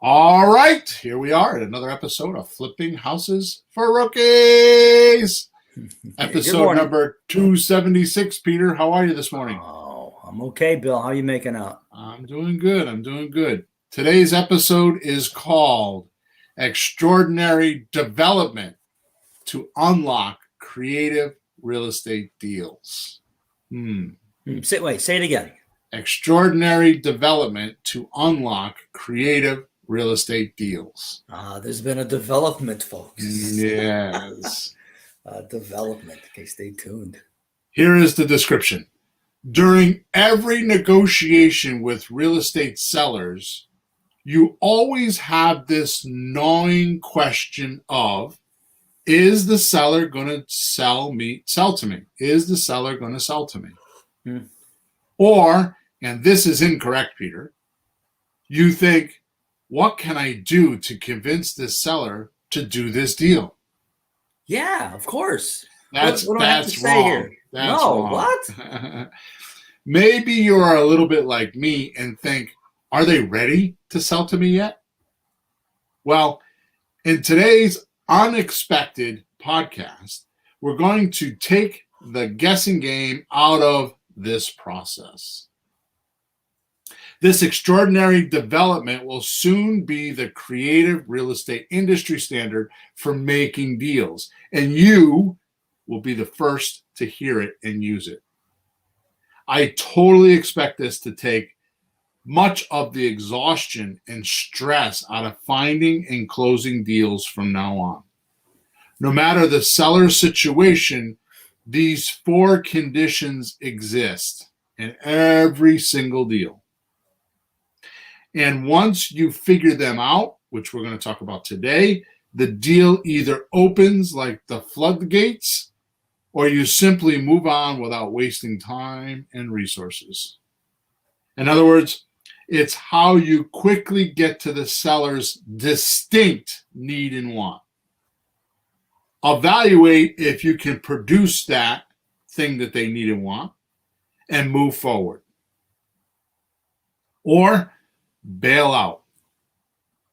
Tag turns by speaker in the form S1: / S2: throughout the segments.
S1: All right, here we are at another episode of Flipping Houses for Rookies. Episode number 276. Peter, how are you this morning?
S2: Oh, I'm okay, Bill. How are you making out?
S1: I'm doing good. Today's episode is called Extraordinary Development to Unlock Creative Real Estate Deals.
S2: Say it again.
S1: Extraordinary Development to Unlock Creative Real Estate Deals.
S2: There's been a development, folks.
S1: Yes.
S2: Development. Okay, stay tuned.
S1: Here is the description. During every negotiation with real estate sellers, you always have this gnawing question of, is the seller going to sell to me? Is the seller going to sell to me? Or, and this is incorrect, Peter, you think, what can I do to convince this seller to do this deal?
S2: Yeah, of course.
S1: That's
S2: what do I have to say
S1: wrong.
S2: here?
S1: That's
S2: no,
S1: wrong.
S2: What?
S1: Maybe you are a little bit like me and think, are they ready to sell to me yet? Well, in today's unexpected podcast, we're going to take the guessing game out of this process. This extraordinary development will soon be the creative real estate industry standard for making deals, and you will be the first to hear it and use it. I totally expect this to take much of the exhaustion and stress out of finding and closing deals from now on. No matter the seller's situation, these 4 conditions exist in every single deal. And once you figure them out, which we're going to talk about today, the deal either opens like the floodgates, or you simply move on without wasting time and resources. In other words, it's how you quickly get to the seller's distinct need and want. Evaluate if you can produce that thing that they need and want and move forward. Or bail out.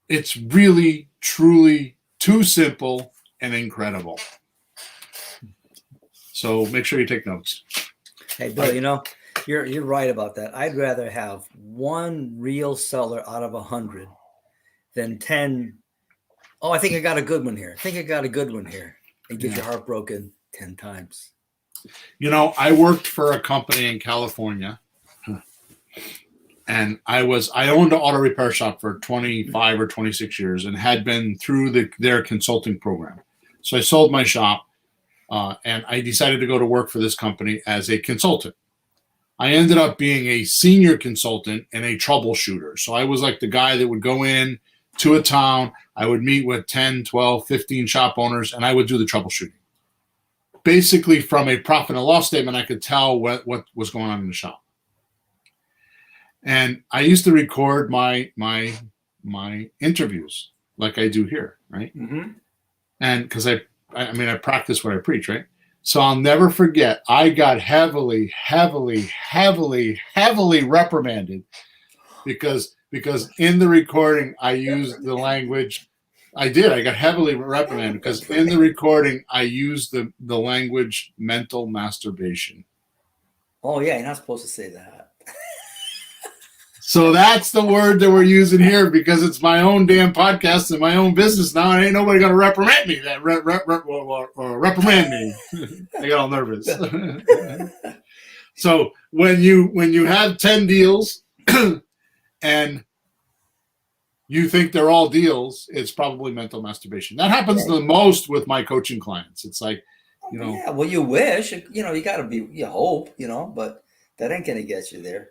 S1: It's really, truly too simple and incredible. So make sure you take notes.
S2: Hey, Bill, you're right about that. I'd rather have one real seller out of 100 than 10. Oh, I think I got a good one here. And get your heart broken 10 times.
S1: I worked for a company in California, and I owned an auto repair shop for 25 or 26 years and had been through their consulting program. So I sold my shop, and I decided to go to work for this company as a consultant. I ended up being a senior consultant and a troubleshooter. So I was like the guy that would go in to a town. I would meet with 10, 12, 15 shop owners, and I would do the troubleshooting. Basically, from a profit and loss statement, I could tell what was going on in the shop. And I used to record my interviews like I do here, right? Mm-hmm. And because I practice what I preach, right? So I'll never forget, I got heavily reprimanded because in the recording I used the language. I got heavily reprimanded because in the recording I used the language mental masturbation.
S2: Oh yeah, you're not supposed to say that.
S1: So that's the word that we're using here because it's my own damn podcast and my own business now, and ain't nobody gonna reprimand me. Reprimand me. I got all nervous. So when you have 10 deals and you think they're all deals, it's probably mental masturbation. That happens the most with my coaching clients. It's like,
S2: Yeah, well, you wish, you gotta be, you hope, but that ain't gonna get you there.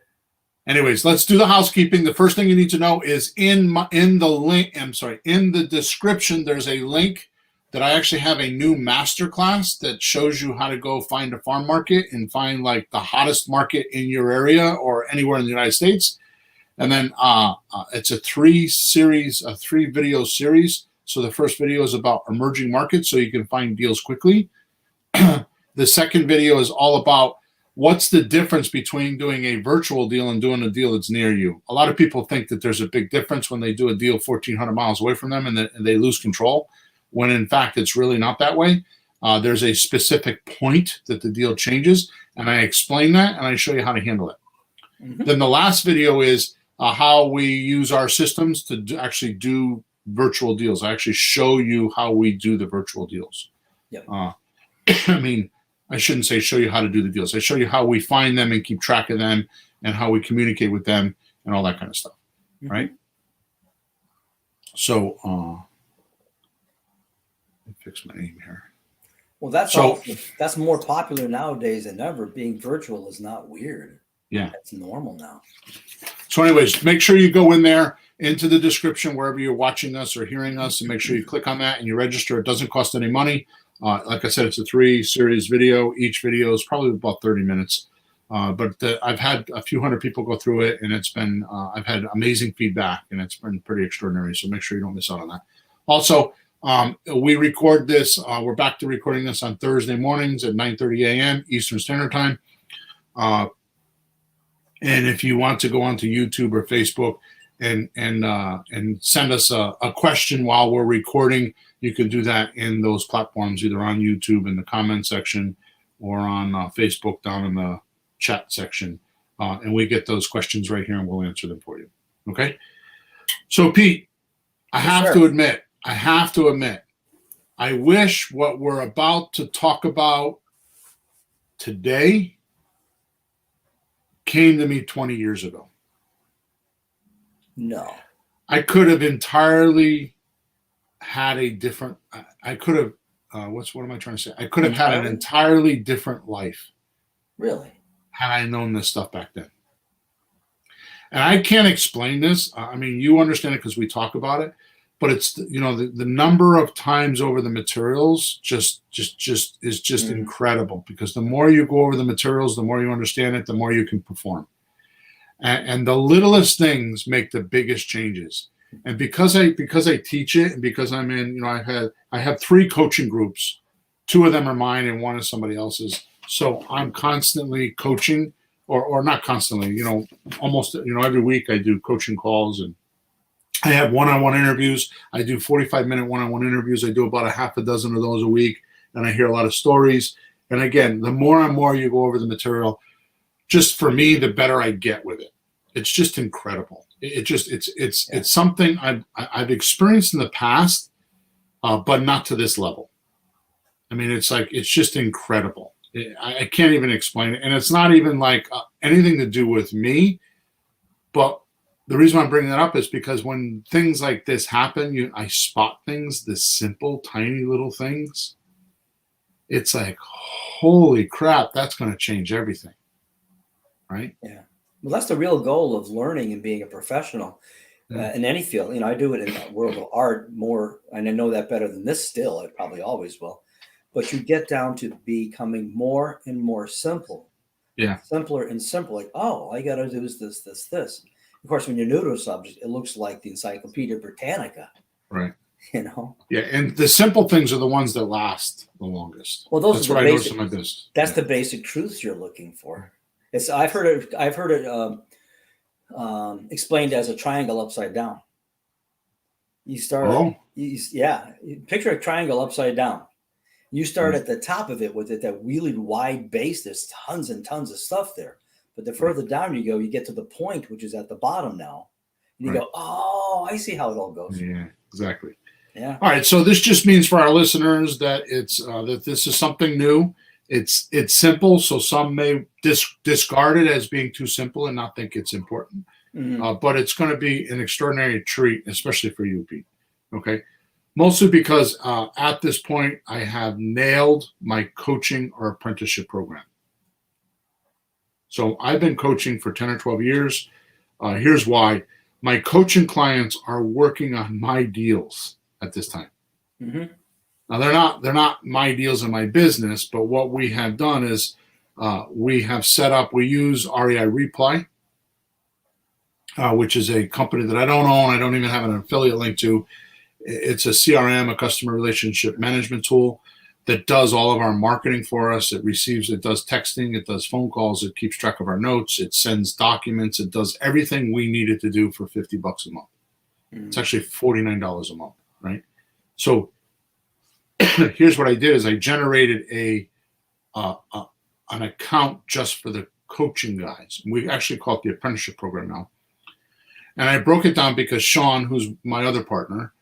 S1: Anyways, let's do the housekeeping. The first thing you need to know is in the description, there's a link that I actually have a new masterclass that shows you how to go find a farm market and find like the hottest market in your area or anywhere in the United States. And then it's a 3-video series. So the first video is about emerging markets so you can find deals quickly. The second video is all about what's the difference between doing a virtual deal and doing a deal that's near you? A lot of people think that there's a big difference when they do a deal 1,400 miles away from them and they lose control, when in fact it's really not that way. There's a specific point that the deal changes, and I explain that and I show you how to handle it. Mm-hmm. Then the last video is how we use our systems to actually do virtual deals. I actually show you how we do the virtual deals.
S2: Yep.
S1: I mean, I shouldn't say show you how to do the deals. I show you how we find them and keep track of them and how we communicate with them and all that kind of stuff, mm-hmm. right? So, let me fix my name here.
S2: Well, that's more popular nowadays than ever. Being virtual is not weird.
S1: Yeah.
S2: It's normal now.
S1: So anyways, make sure you go in there into the description wherever you're watching us or hearing us, and make sure you click on that and you register. It doesn't cost any money. Like I said, it's a 3-series video. Each video is probably about 30 minutes. But I've had a few hundred people go through it, and it's been, I've had amazing feedback, and it's been pretty extraordinary. So make sure you don't miss out on that. Also, we record this. We're back to recording this on Thursday mornings at 9:30 a.m. Eastern Standard Time. And if you want to go onto YouTube or Facebook and send us a question while we're recording, you can do that in those platforms, either on YouTube in the comment section or on Facebook down in the chat section. And we get those questions right here and we'll answer them for you. Okay. So Pete, I have to admit, I wish what we're about to talk about today came to me 20 years ago.
S2: No.
S1: I could have entirely had a different, I could have, what am I trying to say? I could have had an entirely different life.
S2: Really?
S1: Had I known this stuff back then. And I can't explain this. I mean, you understand it because we talk about it, but it's, you know, the number of times over the materials is just incredible, because the more you go over the materials, the more you understand it, the more you can perform. And the littlest things make the biggest changes. And because I teach it, and because I'm in, you know, I have 3 coaching groups. 2 of them are mine and 1 is somebody else's. So I'm constantly coaching, or not constantly, you know, almost, you know, every week I do coaching calls, and I have one-on-one interviews. I do 45-minute one-on-one interviews. I do about a half a dozen of those a week, and I hear a lot of stories. And again, the more and more you go over the material, just for me, the better I get with it. It's just incredible. It's something I've experienced in the past, but not to this level. I mean, it's just incredible. I can't even explain it. And it's not even like anything to do with me, but the reason I'm bringing that up is because when things like this happen, I spot things, the simple, tiny little things. It's like, holy crap, that's going to change everything. Right?
S2: Yeah. Well, that's the real goal of learning and being a professional in any field. You know, I do it in the world of art more, and I know that better than this still. I probably always will. But you get down to becoming more and more simple.
S1: Yeah.
S2: Simpler and simpler. Like, oh, all you got to do is this, this, this. Of course, when you're new to a subject, it looks like the Encyclopedia Britannica.
S1: Right.
S2: You know? Yeah,
S1: and the simple things are the ones that last the longest.
S2: Well, that's
S1: what I notice in my business.
S2: That's the basic truths you're looking for. I've heard it explained as a triangle upside down. You start, picture a triangle upside down. You start at the top of it with that really wide base. There's tons and tons of stuff there. But the further down you go, you get to the point, which is at the bottom now. And you go, oh, I see how it all goes.
S1: Yeah, exactly.
S2: Yeah.
S1: All right. So this just means for our listeners that it's that this is something new. It's simple. So some may discard it as being too simple and not think it's important. Mm-hmm. But it's going to be an extraordinary treat, especially for you, Pete. Okay. Mostly because at this point, I have nailed my coaching or apprenticeship program. So I've been coaching for 10 or 12 years. Here's why. My coaching clients are working on my deals at this time. Mm-hmm. Now, they're not my deals in my business, but what we have done is we have set up, we use REI Reply, which is a company that I don't own. I don't even have an affiliate link to. It's a CRM, a customer relationship management tool. that does all of our marketing for us. It does texting, it does phone calls, it keeps track of our notes, it sends documents, it does everything we needed to do for $50 a month. It's actually $49 a month, right? So here's what I did is I generated an account just for the coaching guys. We actually call it the Apprenticeship Program now. And I broke it down because Sean, who's my other partner,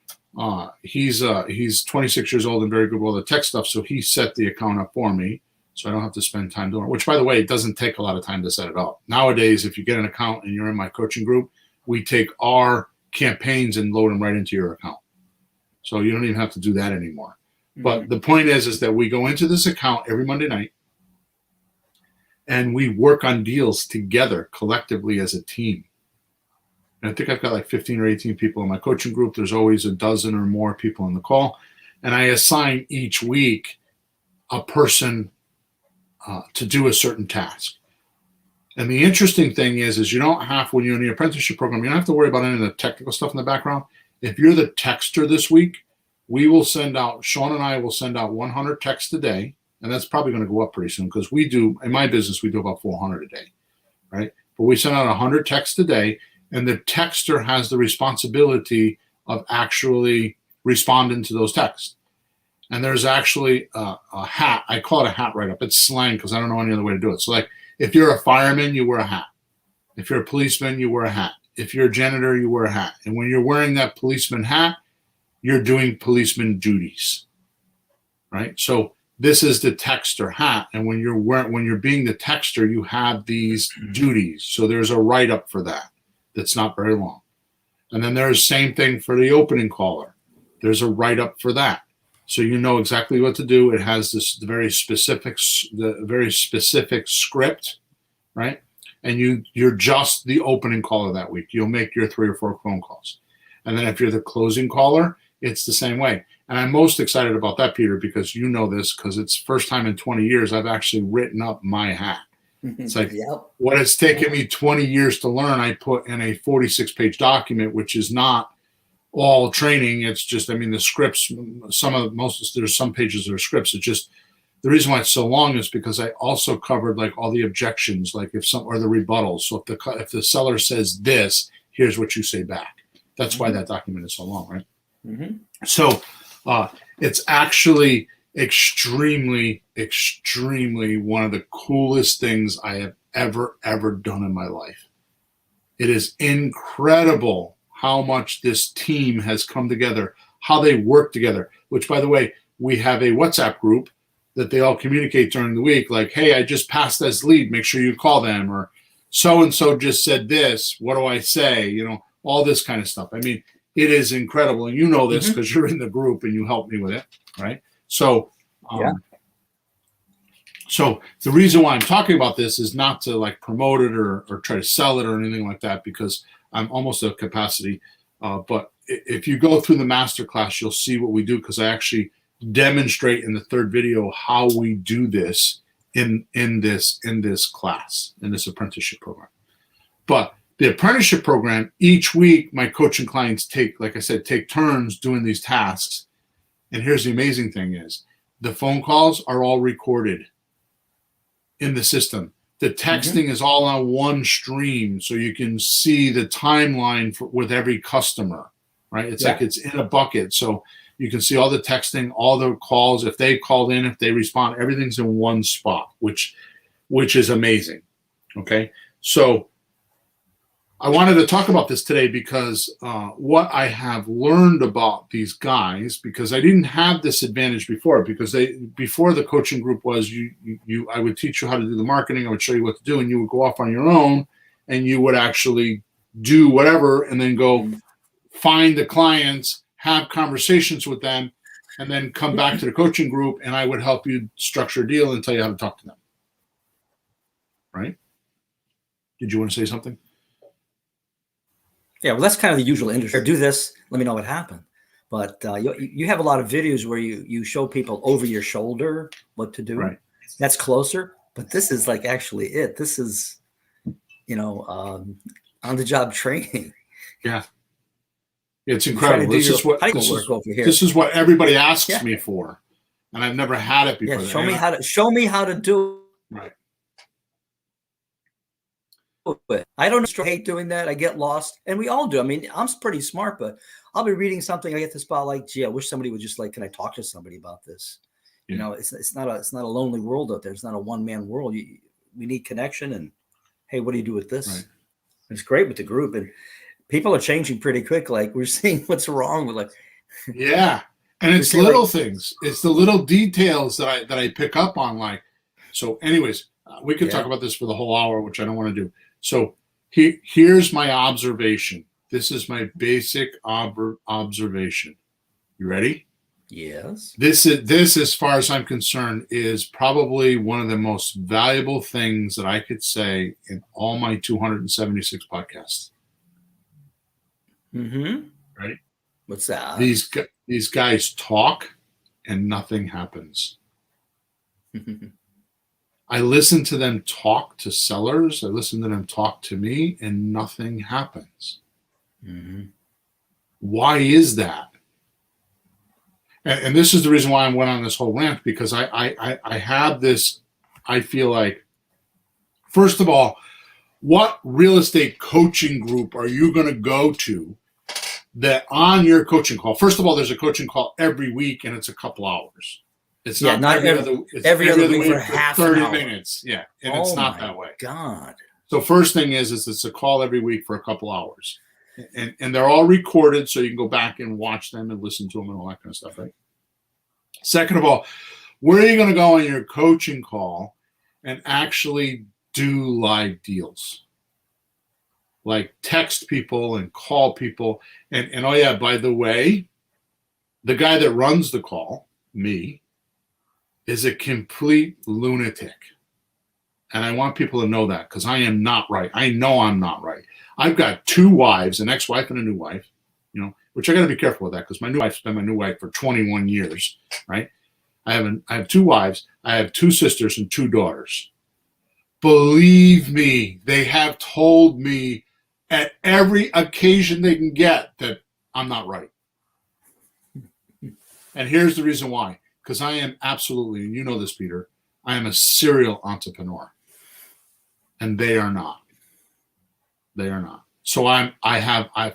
S1: he's 26 years old and very good with all the tech stuff. So he set the account up for me, so I don't have to spend time doing it, which, by the way, it doesn't take a lot of time to set it up. Nowadays, if you get an account and you're in my coaching group, we take our campaigns and load them right into your account. So you don't even have to do that anymore. But the point is that we go into this account every Monday night and we work on deals together collectively as a team. And I think I've got like 15 or 18 people in my coaching group. There's always a dozen or more people on the call. And I assign each week a person to do a certain task. And the interesting thing is you don't have, when you're in the apprenticeship program, you don't have to worry about any of the technical stuff in the background. If you're the texter this week, Sean and I will send out 100 texts a day. And that's probably going to go up pretty soon because in my business, we do about 400 a day, right? But we send out 100 texts a day. And the texter has the responsibility of actually responding to those texts. And there's actually a hat. I call it a hat write-up. It's slang because I don't know any other way to do it. So like if you're a fireman, you wear a hat. If you're a policeman, you wear a hat. If you're a janitor, you wear a hat. And when you're wearing that policeman hat, you're doing policeman duties, right? So this is the texter hat. And when you're being the texter, you have these duties. So there's a write-up for that. That's not very long. And then there's the same thing for the opening caller. There's a write-up for that. So you know exactly what to do. It has the very specific script, right? And you're just the opening caller that week. You'll make your 3 or 4 phone calls. And then if you're the closing caller, it's the same way. And I'm most excited about that, Peter, because you know this, because it's first time in 20 years I've actually written up my hat. It's like what it's taken me 20 years to learn, I put in a 46-page document, which is not all training. It's just, the scripts, there's some pages that are scripts. It's just, the reason why it's so long is because I also covered like all the objections, like or the rebuttals. So if the seller says this, here's what you say back. That's why that document is so long, right? Mm-hmm. So it's actually extremely one of the coolest things I have ever done in my life. It is incredible how much this team has come together, how they work together, which, by the way, we have a WhatsApp group that they all communicate during the week, like, hey, I just passed this lead, make sure you call them, or so-and-so just said this, what do I say? All this kind of stuff. It is incredible. And you know this because you're in the group and you help me with it, right? So, So the reason why I'm talking about this is not to like promote it or try to sell it or anything like that, because I'm almost at capacity. But if you go through the masterclass, you'll see what we do, because I actually demonstrate in the third video how we do this in this class, in this apprenticeship program. But the apprenticeship program, each week, my coaching clients take turns doing these tasks. And here's the amazing thing is the phone calls are all recorded in the system. The texting is all on one stream, so you can see the timeline with every customer, right? It's like it's in a bucket. So you can see all the texting, all the calls, if they called in, if they respond, everything's in one spot, which is amazing, okay? So I wanted to talk about this today because what I have learned about these guys, because I didn't have this advantage before, because before the coaching group was I would teach you how to do the marketing, I would show you what to do, and you would go off on your own and you would actually do whatever and then go find the clients, have conversations with them, and then come back to the coaching group and I would help you structure a deal and tell you how to talk to them. Right? Did you want to say something?
S2: Yeah, well, that's kind of the usual industry. Do this, let me know what happened. But you have a lot of videos where you show people over your shoulder what to do.
S1: Right.
S2: That's closer, but this is like actually it. This is, on-the-job training.
S1: Yeah. It's incredible. This is what
S2: everybody asks me for.
S1: and I've never had it before.
S2: Yeah, show me how to do
S1: Right.
S2: it. I don't hate doing that. I get lost, and we all do. I mean, I'm pretty smart, but I'll be reading something. I get the spot like, gee, I wish somebody would just like, can I talk to somebody about this?
S1: Yeah.
S2: You know, it's not a lonely world out there. It's not a one-man world. We need connection, and hey, what do you do with this?
S1: Right.
S2: It's great with the group, and people are changing pretty quick. Like we're seeing what's wrong with like.
S1: Yeah. And it's little things. It's the little details that I pick up on. Like, so anyways, we could talk about this for the whole hour, which I don't want to do. So here's my observation. This is my basic observation. You ready?
S2: Yes.
S1: This, as far as I'm concerned, is probably one of the most valuable things that I could say in all my 276 podcasts.
S2: Mm-hmm.
S1: Ready?
S2: What's that?
S1: These guys talk and nothing happens. I listen to them talk to sellers. I listen to them talk to me, and nothing happens.
S2: Mm-hmm.
S1: Why is that? And this is the reason why I went on this whole rant, because I have this, I feel like, first of all, what real estate coaching group are you going to go to that on your coaching call? First of all, there's a coaching call every week, and it's a couple hours. It's not every other week for half 30 minutes. Yeah, and it's not that way.
S2: God.
S1: So first thing is it's a call every week for a couple hours. And they're all recorded, so you can go back and watch them and listen to them and all that kind of stuff, right? Second of all, where are you going to go on your coaching call and actually do live deals? Like text people and call people. And oh yeah, by the way, the guy that runs the call, me, is a complete lunatic. And I want people to know that, because I am not right. I know I'm not right. I've got two wives, an ex-wife and a new wife, you know, which I got to be careful with that, because my new wife's been my new wife for 21 years, right? I have two wives, I have two sisters and two daughters. Believe me, they have told me at every occasion they can get that I'm not right. And here's the reason why. Because I am absolutely, and you know this, Peter, I am a serial entrepreneur. And they are not. They are not. So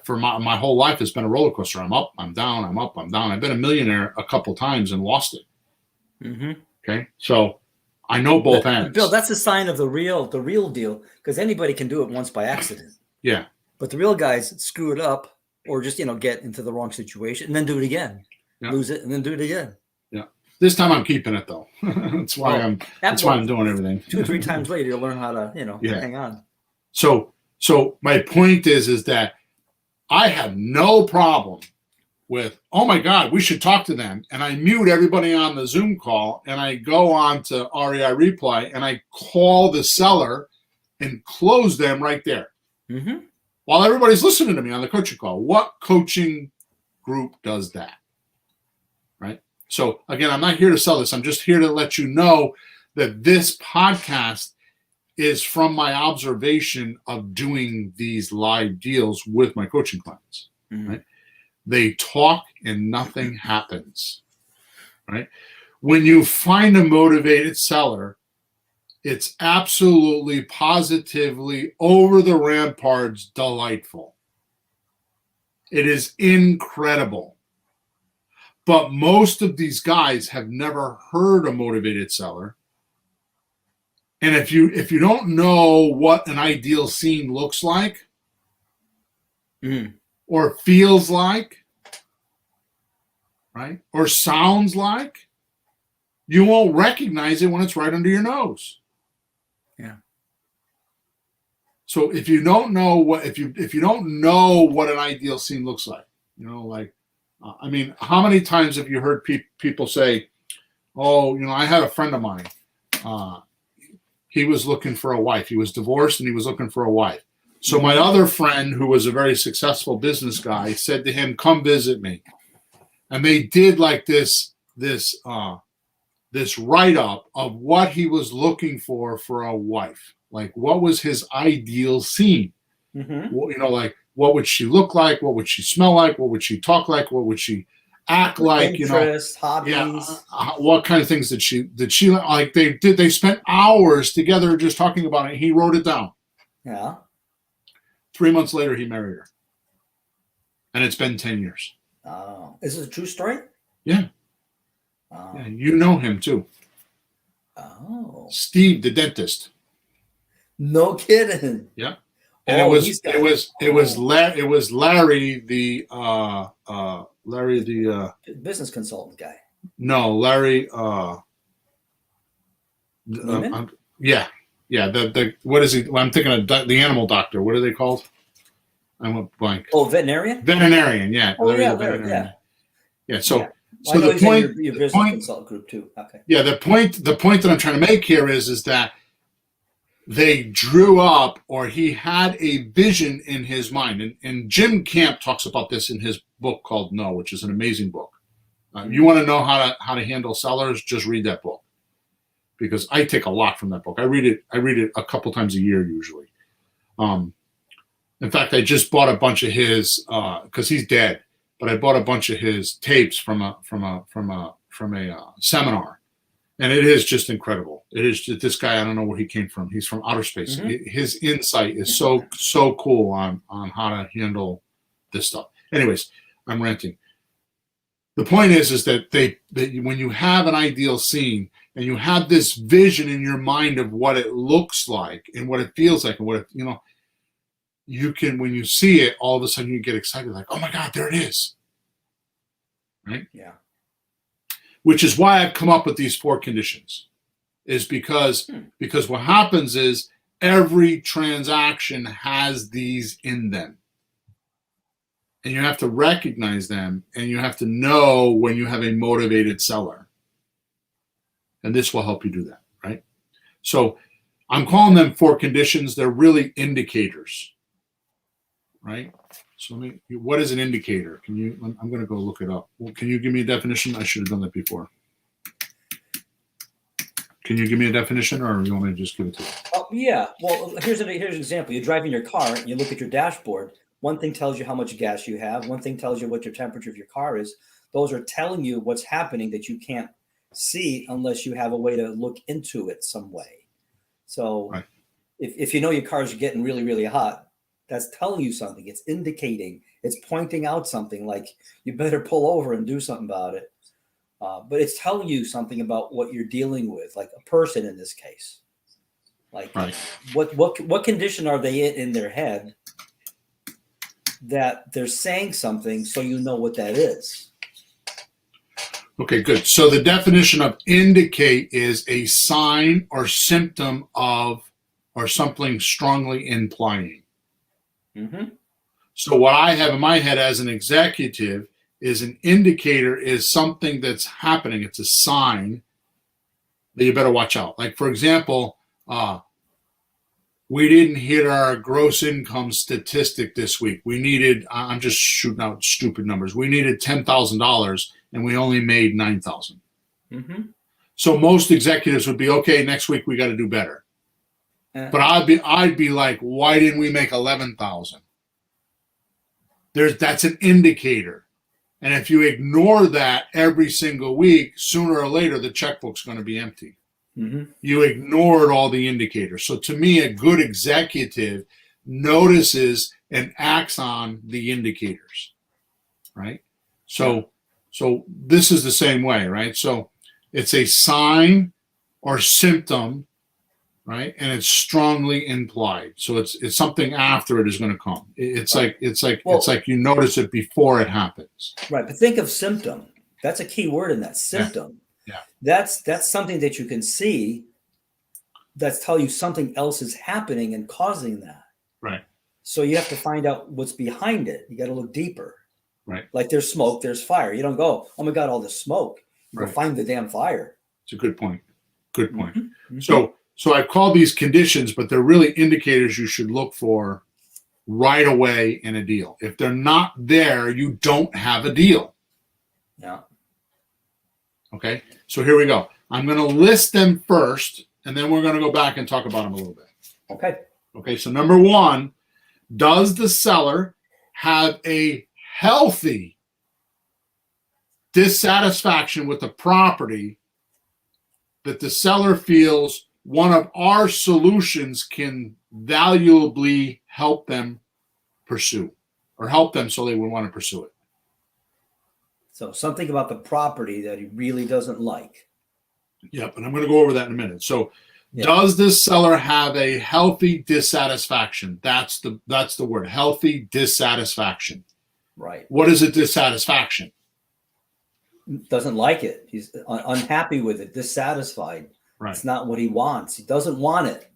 S1: for my whole life, it's been a roller coaster. I'm up, I'm down, I'm up, I'm down. I've been a millionaire a couple times and lost it.
S2: Mm-hmm.
S1: Okay. So I know both ends.
S2: Bill, that's a sign of the real deal, because anybody can do it once by accident.
S1: Yeah.
S2: But the real guys screw it up, or just, get into the wrong situation and then do it again. Yeah. Lose it and then do it again.
S1: Yeah. This time I'm keeping it though. That's why I'm doing everything.
S2: 2 or 3 times later, you'll learn how to, hang on.
S1: So my point is that I have no problem with, oh my God, we should talk to them. And I mute everybody on the Zoom call, and I go on to REI Reply, and I call the seller and close them right there.
S2: Mm-hmm.
S1: While everybody's listening to me on the coaching call. What coaching group does that? Right? So again, I'm not here to sell this. I'm just here to let you know that this podcast is from my observation of doing these live deals with my coaching clients. Mm-hmm. Right? They talk and nothing happens. Right? When you find a motivated seller, it's absolutely, positively, over the ramparts delightful. It is incredible. But most of these guys have never heard a motivated seller. And if you don't know what an ideal scene looks like, or feels like, right, or sounds like, you won't recognize it when it's right under your nose.
S2: Yeah.
S1: So if you don't know what an ideal scene looks like, I mean, how many times have you heard people say, "Oh, I had a friend of mine. He was looking for a wife. He was divorced and he was looking for a wife. So my other friend, who was a very successful business guy, said to him, 'Come visit me.' And they did like this write-up of what he was looking for a wife. Like, what was his ideal scene? Mm-hmm. Like, what would she look like? What would she smell like? What would she talk like? What would she act like,
S2: Interests,
S1: yeah,
S2: hobbies.
S1: what kind of things did she like? They spent hours together just talking about it. He wrote it down.
S2: Yeah.
S1: 3 months later, he married her, and it's been 10 years.
S2: Oh, is this a true story?
S1: Yeah.
S2: Oh.
S1: Yeah, you know him too.
S2: Oh.
S1: Steve, the dentist.
S2: No kidding.
S1: Yeah. And
S2: Oh,
S1: it was Larry the Larry the
S2: business consultant guy.
S1: no, Larry
S2: Neiman?
S1: yeah. The what is he? Well, I'm thinking of the animal doctor. What are they called? I went blank.
S2: Oh, veterinarian?
S1: Veterinarian, yeah.
S2: Oh,
S1: Larry
S2: yeah,
S1: the veterinarian.
S2: yeah.
S1: Yeah, so
S2: Yeah.
S1: so
S2: I know
S1: the
S2: he's in
S1: point
S2: your
S1: the
S2: business
S1: point,
S2: consult group too. Okay.
S1: yeah, the point that I'm trying to make here is that they drew up, or he had a vision in his mind. And Jim Camp talks about this in his book called No, which is an amazing book. You want to know how to handle sellers, just read that book, because I take a lot from that book. I read it a couple times a year usually. In fact, I just bought a bunch of his because he's dead, but I bought a bunch of his tapes from a seminar, and it is just incredible. It is just, this guy, I don't know where he came from. He's from outer space.
S2: Mm-hmm.
S1: His insight is so cool on how to handle this stuff. Anyways, I'm ranting. The point is that when you have an ideal scene and you have this vision in your mind of what it looks like and what it feels like and what it, you can, when you see it, all of a sudden you get excited, like, oh my God, there it is. Right?
S2: Yeah.
S1: Which is why I've come up with these 4 conditions, is because what happens is every transaction has these in them. And you have to recognize them, and you have to know when you have a motivated seller. And this will help you do that, right? So I'm calling them 4 conditions. They're really indicators, right? So what is an indicator? I'm going to go look it up. Well, can you give me a definition? I should have done that before. Can you give me a definition, or you want me to just give it to you?
S2: Oh, yeah. Well, here's an example. You're driving your car and you look at your dashboard. One thing tells you how much gas you have. One thing tells you what your temperature of your car is. Those are telling you what's happening that you can't see unless you have a way to look into it some way. So
S1: right.
S2: if you know your car's getting really, really hot, that's telling you something. It's indicating, it's pointing out something like you better pull over and do something about it. But it's telling you something about what you're dealing with, like a person in this case. Like
S1: right.
S2: what condition are they in their head that they're saying something so you know what that is?
S1: Okay, good. So the definition of indicate is a sign or symptom of, or something strongly implying.
S2: Mm-hmm.
S1: So what I have in my head as an executive is an indicator is something that's happening. It's a sign that you better watch out. Like, for example, we didn't hit our gross income statistic this week. We needed, I'm just shooting out stupid numbers. We needed $10,000 and we only made $9,000.
S2: Mm-hmm.
S1: So most executives would be, okay, next week we got to do better. But I'd be like, why didn't we make 11,000? That's an indicator. And if you ignore that every single week, sooner or later, the checkbook's going to be empty.
S2: Mm-hmm.
S1: You ignored all the indicators. So to me, a good executive notices and acts on the indicators, right? So this is the same way, right? So it's a sign or symptom, right? And it's strongly implied. So it's something after it is going to come. It's
S2: right.
S1: like you notice it before it happens.
S2: Right. But think of symptom. That's a key word in that, symptom.
S1: Yeah.
S2: That's something that you can see that's tell you something else is happening and causing that.
S1: Right.
S2: So you have to find out what's behind it. You got to look deeper.
S1: Right.
S2: Like there's smoke, there's fire. You don't go, oh my God, all this smoke. You go find the damn fire.
S1: It's a good point. Good point.
S2: Mm-hmm.
S1: So I call these conditions, but they're really indicators you should look for right away in a deal. If they're not there, you don't have a deal.
S2: Yeah.
S1: Okay. So here we go. I'm going to list them first, and then we're going to go back and talk about them a little bit.
S2: Okay.
S1: Okay. So number 1, does the seller have a healthy dissatisfaction with the property that the seller feels one of our solutions can valuably help them pursue, or help them so they would want to pursue it.
S2: So something about the property that he really doesn't like.
S1: Yep, and I'm going to go over that in a minute. So, does this seller have a healthy dissatisfaction? That's the word, healthy dissatisfaction.
S2: Right.
S1: What is a dissatisfaction?
S2: Doesn't like it. He's unhappy with it, dissatisfied.
S1: Right.
S2: It's not what he wants. He doesn't want it.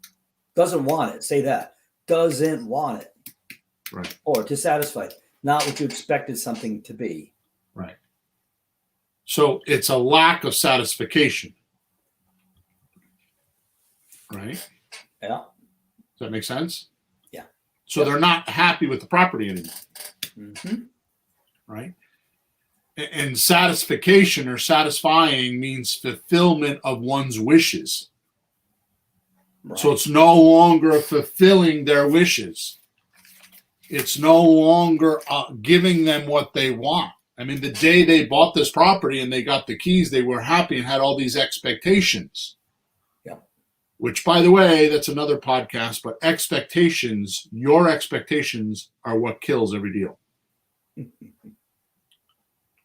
S2: Doesn't want it. Say that. Doesn't want it.
S1: Right.
S2: Or dissatisfied. Not what you expected something to be.
S1: Right. So it's a lack of satisfaction. Right?
S2: Yeah.
S1: Does that make sense?
S2: Yeah.
S1: So they're not happy with the property anymore.
S2: Mm-hmm.
S1: Right? And satisfaction or satisfying means fulfillment of one's wishes. Right. So it's no longer fulfilling their wishes. It's no longer giving them what they want. I mean, the day they bought this property and they got the keys, they were happy and had all these expectations.
S2: Yeah.
S1: Which, by the way, that's another podcast, but expectations, your expectations are what kills every deal.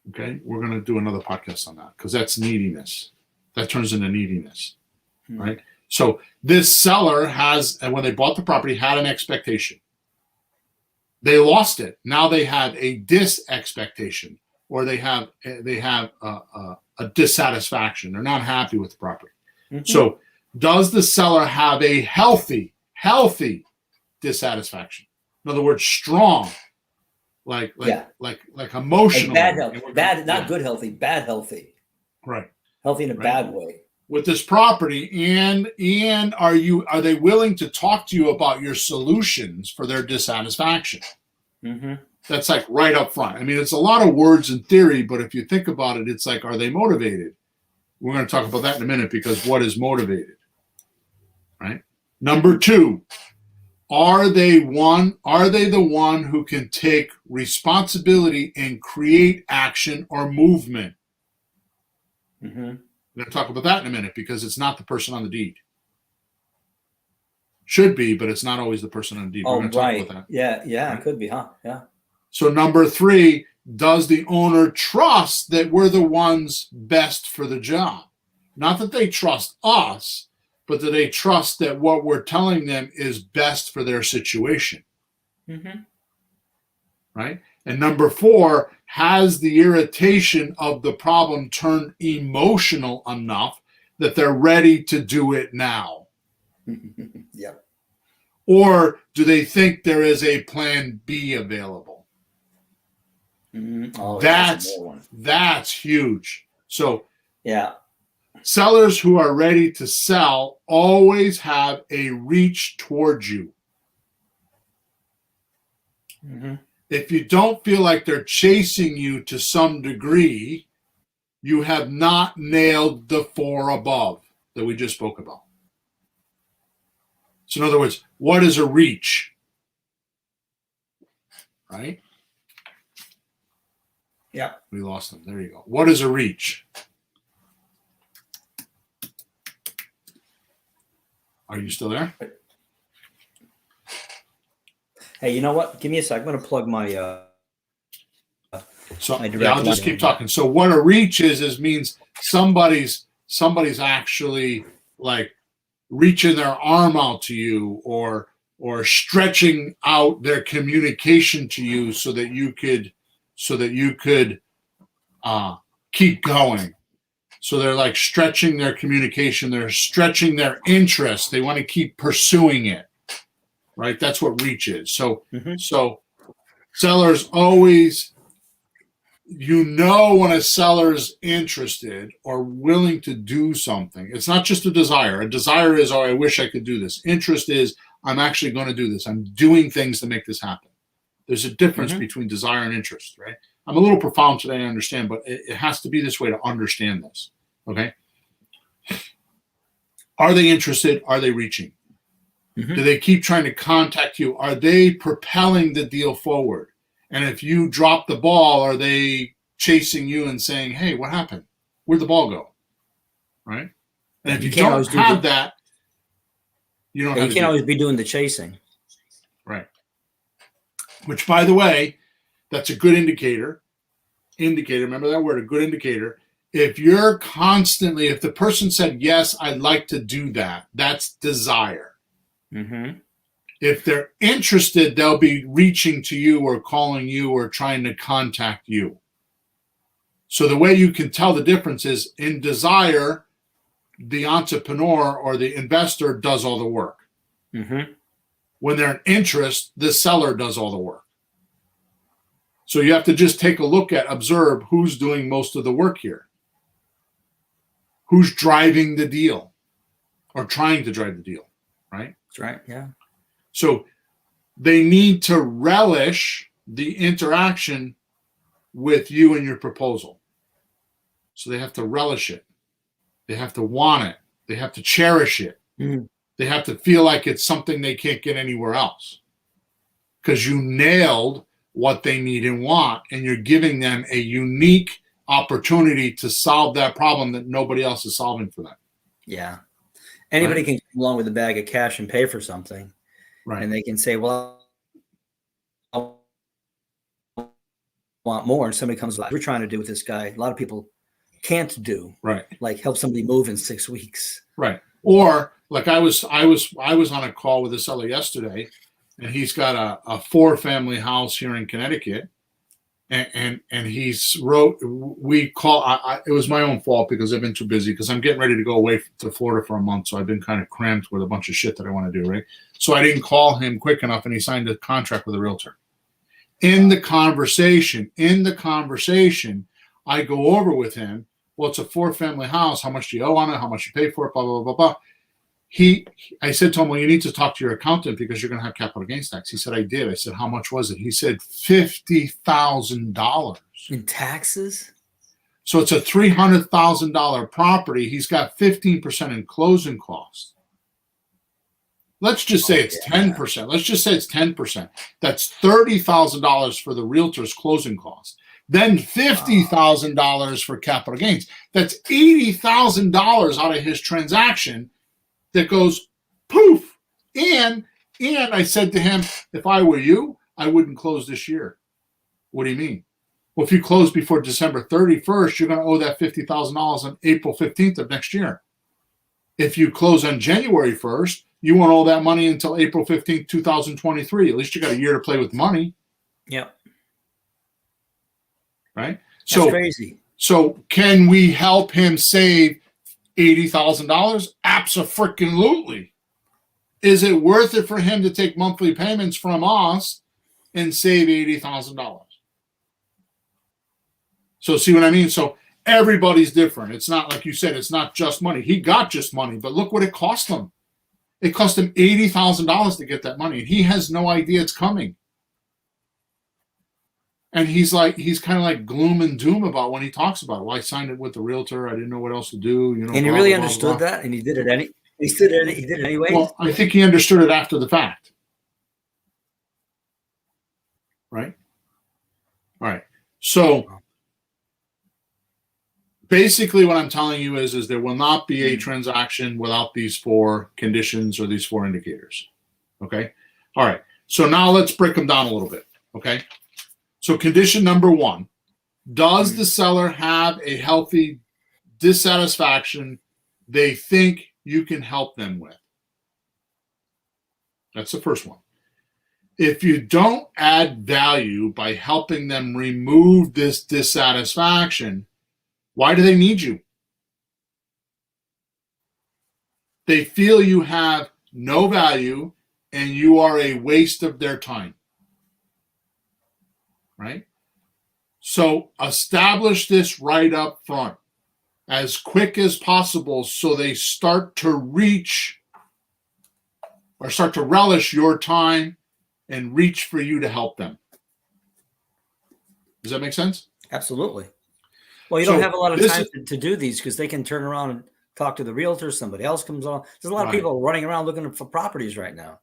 S1: Okay, we're going to do another podcast on that because that's neediness. That turns into neediness, right? So this seller has, and when they bought the property, had an expectation. They lost it. Now they have a disexpectation, or they have a dissatisfaction. They're not happy with the property. Mm-hmm. So does the seller have a healthy dissatisfaction? In other words, strong. Like emotional.
S2: Like bad health. Bad, not good healthy, bad healthy.
S1: Right.
S2: Healthy in a bad way.
S1: With this property, and are they willing to talk to you about your solutions for their dissatisfaction?
S2: Mm-hmm.
S1: That's like right up front. I mean, it's a lot of words in theory, but if you think about it, it's like, are they motivated? We're going to talk about that in a minute, because what is motivated? Right. Number 2. Are they the one who can take responsibility and create action or movement?
S2: Mm-hmm.
S1: I'm going to talk about that in a minute, because it's not the person on the deed. Should be, but it's not always the person on the deed.
S2: Oh,
S1: we're going to
S2: right.
S1: talk about that.
S2: Yeah,
S1: right?
S2: It could be, huh? Yeah.
S1: So number 3, does the owner trust that we're the ones best for the job? Not that they trust us, but that they trust that what we're telling them is best for their situation.
S2: Mm-hmm.
S1: Right? And number 4, has the irritation of the problem turned emotional enough that they're ready to do it now?
S2: Yeah.
S1: Or do they think there is a plan B available?
S2: Mm-hmm. Oh,
S1: that's huge. So
S2: yeah.
S1: Sellers who are ready to sell always have a reach towards you.
S2: Mm-hmm.
S1: If you don't feel like they're chasing you to some degree, you have not nailed the 4 above that we just spoke about. So in other words, what is a reach? Right?
S2: Yeah.
S1: We lost them. There you go. What is a reach? Are you still there?
S2: Hey, you know what? Give me a sec. I'm going to plug my
S1: I'll just keep talking. So what a reach is means somebody's actually like reaching their arm out to you, or stretching out their communication to you so that you could keep going. So they're like stretching their communication, they're stretching their interest. They want to keep pursuing it. Right? That's what reach is. So So sellers always, when a seller's interested or willing to do something. It's not just a desire. A desire is, I wish I could do this. Interest is, I'm actually going to do this. I'm doing things to make this happen. There's a difference between desire and interest, right? I'm a little profound today, I understand, but it has to be this way to understand this, okay? Are they interested? Are they reaching? Mm-hmm. Do they keep trying to contact you? Are they propelling the deal forward? And if you drop the ball, are they chasing you and saying, hey, what happened? Where'd the ball go? Right? And if you
S2: can't
S1: don't
S2: always
S1: have that, you don't
S2: you
S1: have
S2: can't always be doing the chasing.
S1: Right. Which, by the way, that's a good indicator. Remember that word, a good indicator. If you're constantly, if the person said, yes, I'd like to do that, that's desire.
S2: Mm-hmm.
S1: If they're interested, they'll be reaching to you or calling you or trying to contact you. So the way you can tell the difference is in desire, the entrepreneur or the investor does all the work.
S2: Mm-hmm.
S1: When they're in interest, the seller does all the work. So you have to just take a look at, observe who's doing most of the work here. Who's driving the deal or trying to drive the deal, right?
S2: That's right, yeah.
S1: So they need to relish the interaction with you and your proposal. So they have to relish it. They have to want it. They have to cherish it.
S2: Mm-hmm.
S1: They have to feel like it's something they can't get anywhere else. Because you nailed what they need and want, and you're giving them a unique opportunity to solve that problem that nobody else is solving for them.
S2: Yeah. Anybody can come along with a bag of cash and pay for something.
S1: Right.
S2: And they can say, well, I want more. And somebody comes like, we're trying to do with this guy. A lot of people can't do.
S1: Right.
S2: Like help somebody move in 6 weeks.
S1: Right. Or like I was on a call with a seller yesterday, and he's got a 4-family house here in Connecticut. And he's wrote, it was my own fault because I've been too busy because I'm getting ready to go away to Florida for a month. So I've been kind of cramped with a bunch of shit that I want to do. Right. So I didn't call him quick enough, and he signed a contract with a realtor. In the conversation, I go over with him. Well, it's a 4-family house. How much do you owe on it? How much you pay for it? Blah, blah, blah, blah. I said to him, well, you need to talk to your accountant because you're going to have capital gains tax. He said, I did. I said, how much was it? He said, $50,000.
S2: In taxes?
S1: So it's a $300,000 property. He's got 15% in closing costs. Let's just say it's 10%. Let's just say it's 10%. That's $30,000 for the realtor's closing costs. Then $50,000 for capital gains. That's $80,000 out of his transaction that goes poof. And I said to him, if I were you, I wouldn't close this year. What do you mean? Well, if you close before December 31st, you're going to owe that $50,000 on April 15th of next year. If you close on January 1st, you won't owe that money until April 15th, 2023. At least you got a year to play with money.
S2: Yep.
S1: Right?
S2: That's crazy.
S1: So can we help him save $80,000? Abso-freaking-lutely. Is it worth it for him to take monthly payments from us and save $80,000? So see what I mean? So everybody's different. It's not like you said, it's not just money. He got just money, but look what it cost him. It cost him $80,000 to get that money, and he has no idea it's coming. And he's kind of like gloom and doom about when he talks about it. Well, I signed it with the realtor. I didn't know what else to do. You know,
S2: and he really understood that, and he did it he did it anyway.
S1: Well, I think he understood it after the fact. Right? All right. So basically what I'm telling you is there will not be a transaction without these 4 conditions or these 4 indicators. Okay? All right. So now let's break them down a little bit. Okay? So condition number 1, does the seller have a healthy dissatisfaction they think you can help them with? That's the first one. If you don't add value by helping them remove this dissatisfaction, why do they need you? They feel you have no value and you are a waste of their time. Right? So establish this right up front as quick as possible so they start to reach or start to relish your time and reach for you to help them. Does that make sense?
S2: Absolutely. Well, you don't have a lot of time to do these because they can turn around and talk to the realtor. Somebody else comes on. There's a lot of people running around looking for properties right now.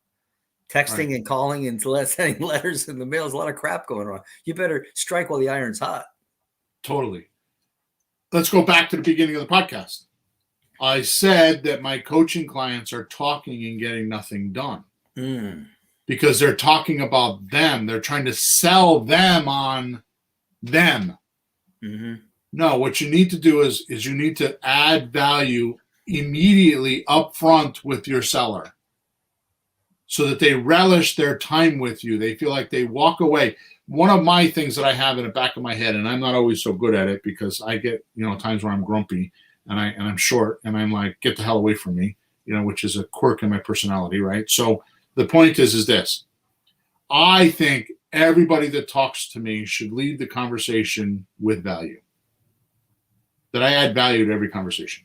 S2: Texting and calling and sending letters in the mail. There's a lot of crap going on. You better strike while the iron's hot.
S1: Totally. Let's go back to the beginning of the podcast. I said that my coaching clients are talking and getting nothing done because they're talking about them. They're trying to sell them on them. No, what you need to do is you need to add value immediately up front with your seller so that they relish their time with you. They feel like they walk away. One of my things that I have in the back of my head, and I'm not always so good at it because I get, times where I'm grumpy and I'm short and I'm like, get the hell away from me, which is a quirk in my personality, right? So the point is this. I think everybody that talks to me should lead the conversation with value. That I add value to every conversation.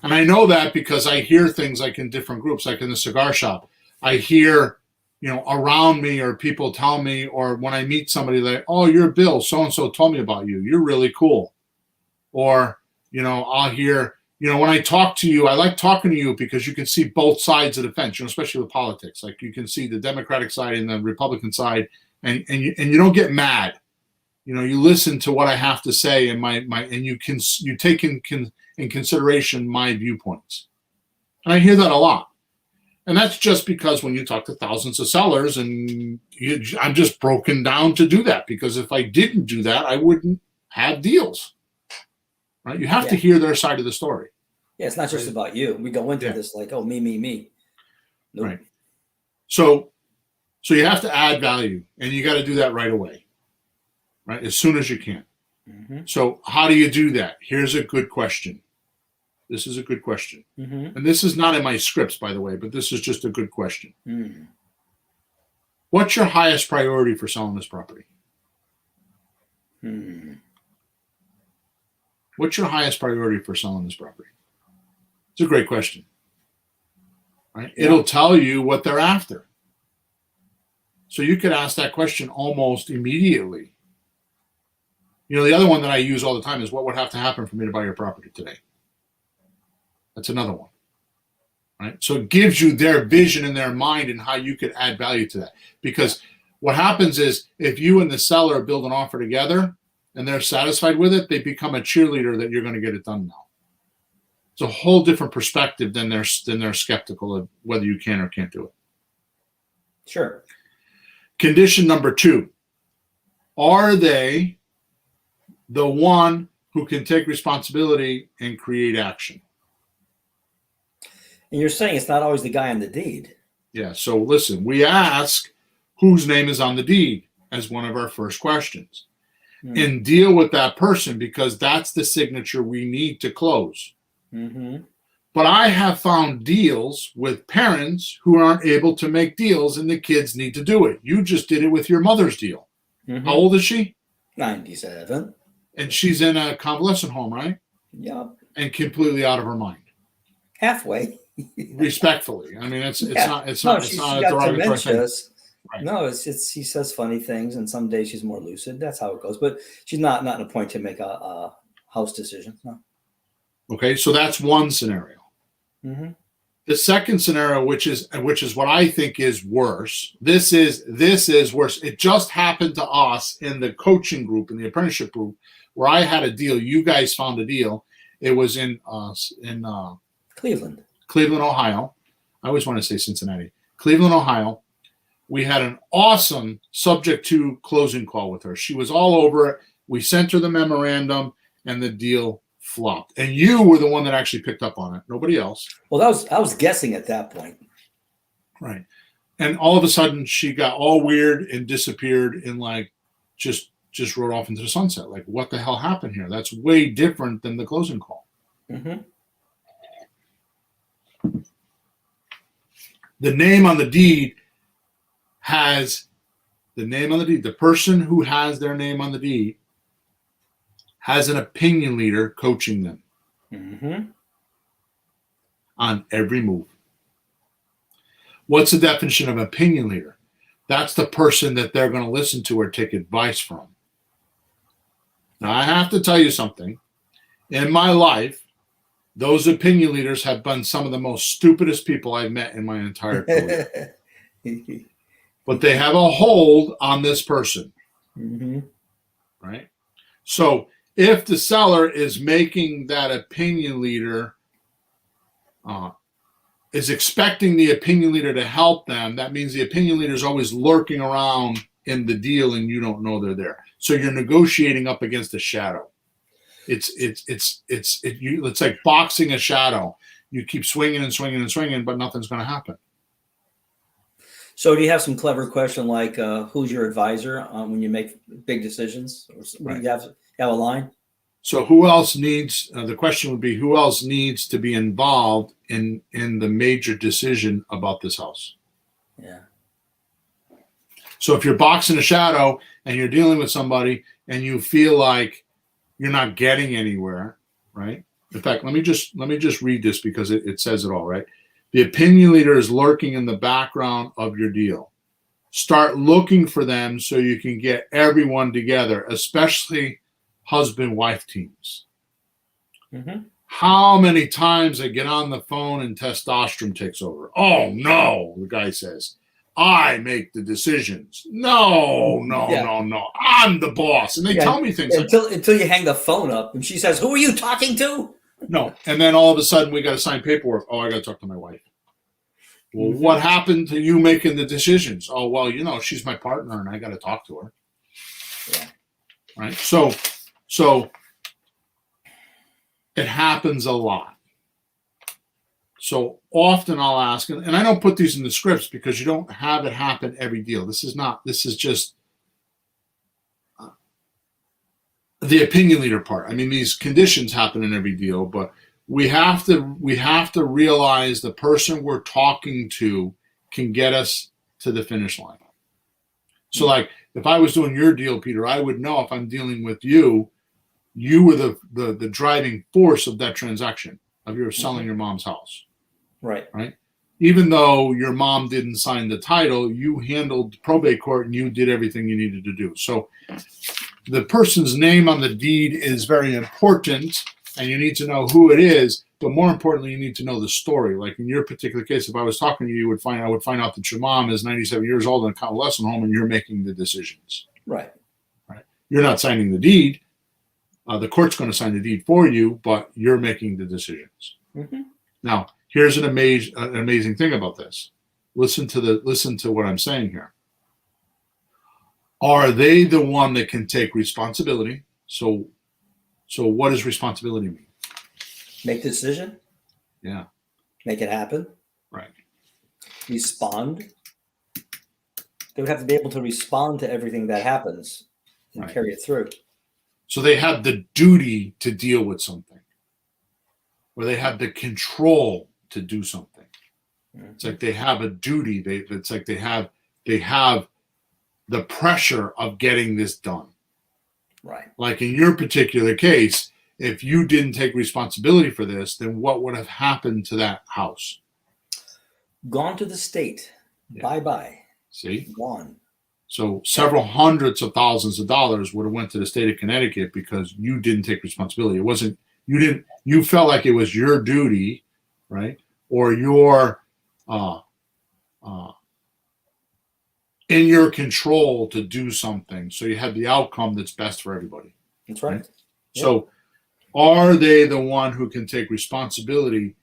S1: And I know that because I hear things like in different groups, like in the cigar shop, I hear, around me or people tell me, or when I meet somebody like, oh, you're Bill, so-and-so told me about you. You're really cool. Or, I'll hear, when I talk to you, I like talking to you because you can see both sides of the fence, especially with politics. Like you can see the Democratic side and the Republican side, and you don't get mad. You listen to what I have to say and and you take in consideration my viewpoints. And I hear that a lot. And that's just because when you talk to thousands of sellers I'm just broken down to do that, because if I didn't do that, I wouldn't have deals. Right? You have to hear their side of the story.
S2: Yeah, it's not just about you. We go into this like, oh, me. Nope.
S1: Right. So you have to add value, and you got to do that right away. Right, as soon as you can. So how do you do that? Here's a good question. This is a good question. And this is not in my scripts, by the way, but this is just a good question. What's your highest priority for selling this property? What's your highest priority for selling this property? It's a great question. Right? Yeah. It'll tell you what they're after. So you could ask that question almost immediately. The other one that I use all the time is, what would have to happen for me to buy your property today? That's another one, right? So it gives you their vision in their mind and how you could add value to that. Because what happens is if you and the seller build an offer together and they're satisfied with it, they become a cheerleader that you're going to get it done now. It's a whole different perspective than they're skeptical of whether you can or can't do it.
S2: Sure. Condition
S1: number 2, are they the one who can take responsibility and create action?
S2: And you're saying it's not always the guy on the deed.
S1: Yeah. So listen, we ask whose name is on the deed as one of our first questions and deal with that person, because that's the signature we need to close. But I have found deals with parents who aren't able to make deals and the kids need to do it. You just did it with your mother's deal. How old is she?
S2: 97.
S1: And she's in a convalescent home, right?
S2: Yep.
S1: And completely out of her mind.
S2: Halfway.
S1: Respectfully. I mean, it's not a
S2: derogatory thing. Right. No, she says funny things, and some days she's more lucid. That's how it goes. But she's not in a point to make a house decision. No.
S1: Okay, so that's one scenario. The second scenario, which is what I think is worse. This is worse. It just happened to us in the coaching group, in the apprenticeship group, where I had a deal. You guys found a deal. It was in
S2: Cleveland,
S1: Ohio. I always want to say Cincinnati. Cleveland, Ohio. We had an awesome subject to closing call with her. She was all over it. We sent her the memorandum, and the deal flopped. And you were the one that actually picked up on it. Nobody else.
S2: Well, I was guessing at that point.
S1: Right. And all of a sudden she got all weird and disappeared and like just rode off into the sunset. Like, what the hell happened here? That's way different than the closing call. The name on the deed has the name on the deed. The person who has their name on the deed has an opinion leader coaching them on every move. What's the definition of opinion leader? That's the person that they're going to listen to or take advice from. Now, I have to tell you something. In my life, those opinion leaders have been some of the most stupidest people I've met in my entire career. But they have a hold on this person. Right? So if the seller is making that opinion leader, is expecting the opinion leader to help them, that means the opinion leader is always lurking around in the deal and you don't know they're there. So you're negotiating up against a shadow. It's like boxing a shadow. You keep swinging and swinging and swinging, but nothing's going to happen.
S2: So do you have some clever question like who's your advisor when you make big decisions? Or
S1: Right.
S2: you have a line?
S1: So who else needs, the question would be, who else needs to be involved in the major decision about this house?
S2: Yeah.
S1: So if you're boxing a shadow and you're dealing with somebody and you feel like you're not getting anywhere, right? In fact, let me just read this because it says it all, right? The opinion leader is lurking in the background of your deal. Start looking for them so you can get everyone together, especially husband-wife teams.
S2: Mm-hmm.
S1: How many times I get on the phone and testosterone takes over? Oh, no, the guy says. I make the decisions. No. I'm the boss. And they tell me things
S2: until you hang the phone up and she says, who are you talking to?
S1: No. And then all of a sudden we got to sign paperwork. Oh, I got to talk to my wife. Well, what happened to you making the decisions? Oh, well, she's my partner and I got to talk to her.
S2: Yeah.
S1: Right. So it happens a lot. So often I'll ask, and I don't put these in the scripts because you don't have it happen every deal. This is just the opinion leader part. I mean, these conditions happen in every deal, but we have to realize the person we're talking to can get us to the finish line. So like if I was doing your deal, Peter, I would know if I'm dealing with you were the driving force of that transaction, of your selling your mom's house.
S2: Right.
S1: Even though your mom didn't sign the title, you handled probate court and you did everything you needed to do. So the person's name on the deed is very important and you need to know who it is, but more importantly, you need to know the story. Like in your particular case, if I was talking to you, I would find out that your mom is 97 years old in a convalescent home and you're making the decisions.
S2: Right.
S1: You're not signing the deed. The court's going to sign the deed for you, but you're making the decisions.
S2: Mm-hmm.
S1: Now, here's an amazing thing about this. Listen to what I'm saying here. Are they the one that can take responsibility? So what does responsibility mean?
S2: Make the decision.
S1: Yeah.
S2: Make it happen.
S1: Right.
S2: Respond. They would have to be able to respond to everything that happens and carry it through.
S1: So they have the duty to deal with something, or they have the control to do something. Mm-hmm. It's like they have a duty. It's like they have the pressure of getting this done.
S2: Right. Like
S1: in your particular case, if you didn't take responsibility for this, then what would have happened to that house?
S2: Gone to the state. Yeah. Bye-bye.
S1: See?
S2: Gone.
S1: So several hundreds of thousands of dollars would have went to the state of Connecticut because you didn't take responsibility. It wasn't, you felt like it was your duty, right? Or your, in your control to do something. So you had the outcome that's best for everybody.
S2: That's right.
S1: Yep. So are they the one who can take responsibility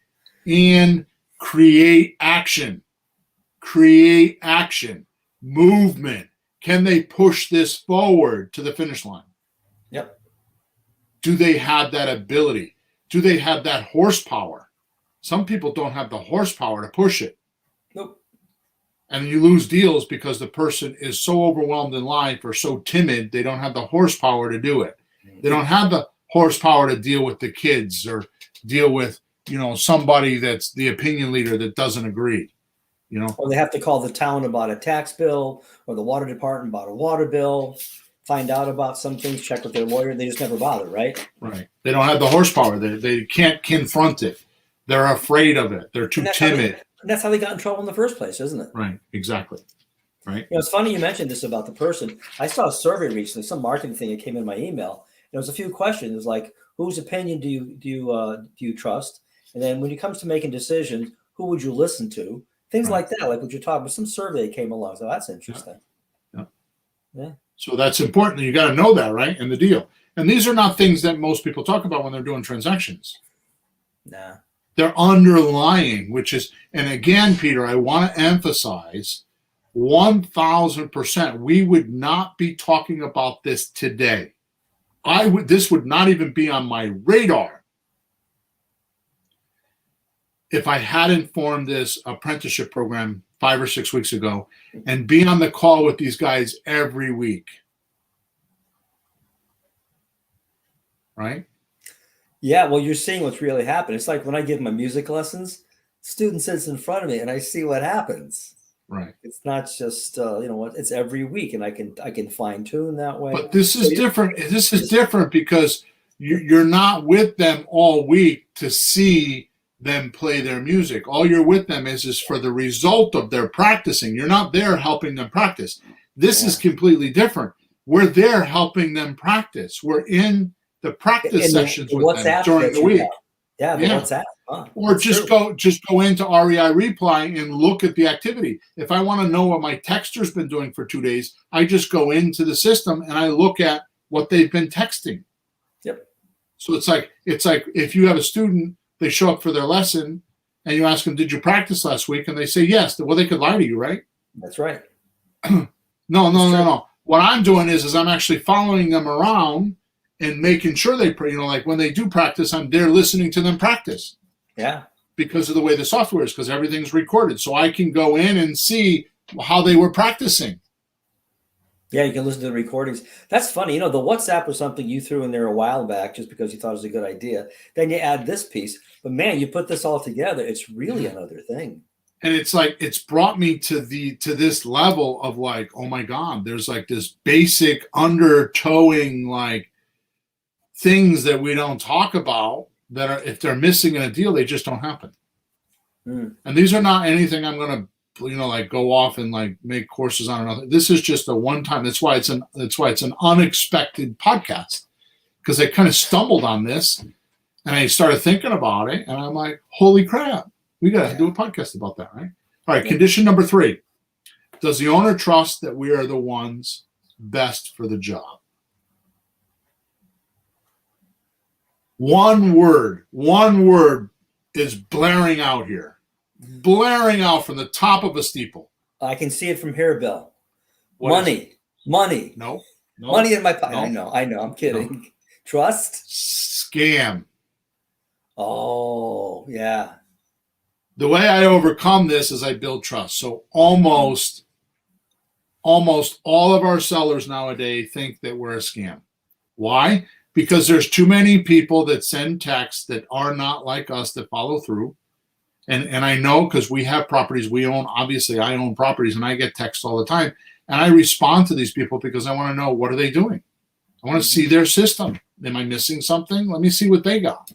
S1: and create action, movement? Can they push this forward to the finish line?
S2: Yep.
S1: Do they have that ability? Do they have that horsepower? Some people don't have the horsepower to push it.
S2: Nope.
S1: And you lose deals because the person is so overwhelmed in life or so timid, they don't have the horsepower to do it. They don't have the horsepower to deal with the kids or deal with, somebody that's the opinion leader that doesn't agree.
S2: Or they have to call the town about a tax bill or the water department about a water bill, find out about some things, check with their lawyer. They just never bother, right?
S1: Right. They don't have the horsepower. They can't confront it. They're afraid of it. They're too timid.
S2: That's how they got in trouble in the first place, isn't it?
S1: Right. Exactly. Right.
S2: It's funny you mentioned this about the person. I saw a survey recently, some marketing thing that came in my email. There was a few questions like, whose opinion do you trust? And then when it comes to making decisions, who would you listen to? Things like that, like what you're talking about. Some survey came along, so that's interesting.
S1: Yeah. So that's important. You got to know that, right? In the deal. And these are not things that most people talk about when they're doing transactions.
S2: Nah.
S1: They're underlying, which is, and again, Peter, I want to emphasize 1000%, we would not be talking about this today. This would not even be on my radar if I hadn't formed this apprenticeship program 5 or 6 weeks ago and be on the call with these guys every week. Right?
S2: Yeah, well, you're seeing what's really happening. It's like when I give my music lessons, student sits in front of me and I see what happens.
S1: Right.
S2: It's not just it's every week, and I can fine tune that way.
S1: But this is different. This is different because you're not with them all week to see them play their music. All you're with them is for the result of their practicing. You're not there helping them practice. This is completely different. We're there helping them practice. We're in the practice sessions with them during the week.
S2: Yeah, WhatsApp.
S1: Or just go into REI Reply and look at the activity. If I want to know what my texter's been doing for 2 days, I just go into the system and I look at what they've been texting.
S2: Yep.
S1: So it's like if you have a student, they show up for their lesson and you ask them, "Did you practice last week?" And they say yes. Well, they could lie to you, right?
S2: That's right.
S1: No. What I'm doing is I'm actually following them around and making sure they, like when they do practice, I'm there listening to them practice.
S2: Yeah.
S1: Because of the way the software is, because everything's recorded. So I can go in and see how they were practicing.
S2: Yeah, you can listen to the recordings. That's funny. The WhatsApp was something you threw in there a while back just because you thought it was a good idea. Then you add this piece. But man, you put this all together, it's really another thing.
S1: And it's like, it's brought me to this level of like, oh my God, there's like this basic undertowing like things that we don't talk about that are, if they're missing in a deal, they just don't happen. And these are not anything I'm going to, like go off and like make courses on or nothing. This is just a one time. That's why it's an unexpected podcast, because I kind of stumbled on this and I started thinking about it and I'm like, holy crap, we got to do a podcast about that, right? All right. Condition number 3, does the owner trust that we are the ones best for the job? One word is blaring out here. Blaring out from the top of a steeple.
S2: I can see it from here, Bill. Money.
S1: No.
S2: Money in my pocket. No. I know. I'm kidding. No. Trust?
S1: Scam.
S2: Oh, yeah.
S1: The way I overcome this is I build trust. So almost all of our sellers nowadays think that we're a scam. Why? Because there's too many people that send texts that are not like us that follow through. And I know, because we have properties we own. Obviously, I own properties and I get texts all the time. And I respond to these people because I want to know, what are they doing? I want to see their system. Am I missing something? Let me see what they got.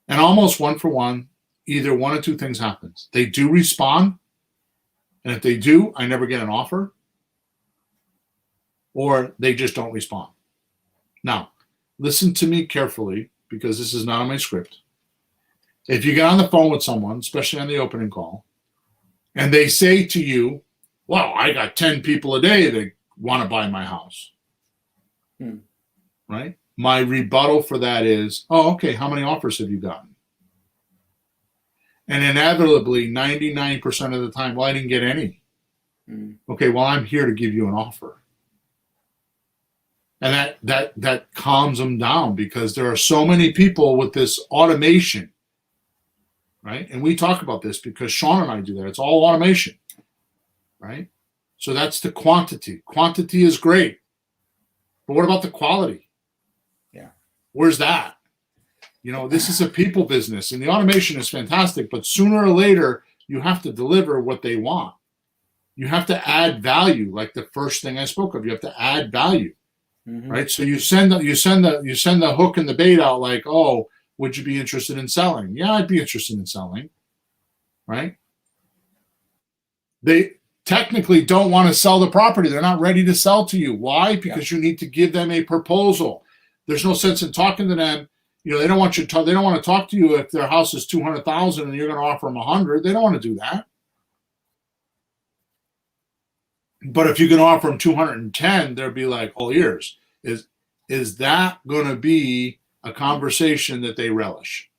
S1: And almost one for one, either one or two things happens. They do respond. And if they do, I never get an offer. Or they just don't respond. Now, listen to me carefully, because this is not on my script. If you get on the phone with someone, especially on the opening call, and they say to you, well, I got 10 people a day that want to buy my house. Right? My rebuttal for that is, oh, okay, how many offers have you gotten? And inevitably, 99% of the time, well, I didn't get any. Okay, well, I'm here to give you an offer. And that calms them down, because there are so many people with this automation. Right? And we talk about this because Sean and I do that. It's all automation, right? So that's the quantity. Quantity is great. But what about the quality?
S2: Yeah.
S1: Where's that? This is a people business, and the automation is fantastic, but sooner or later, you have to deliver what they want. You have to add value, like the first thing I spoke of. You have to add value, right? So you send the hook and the bait out like, oh, would you be interested in selling? Yeah, I'd be interested in selling, right? They technically don't want to sell the property. They're not ready to sell to you. Why? Because you need to give them a proposal. There's no sense in talking to them. They don't want they don't want to talk to you if their house is $200,000 and you're going to offer them $100,000. They don't want to do that. But if you can offer them $210,000, they'll be like, all ears. is that going to be a conversation that they relish?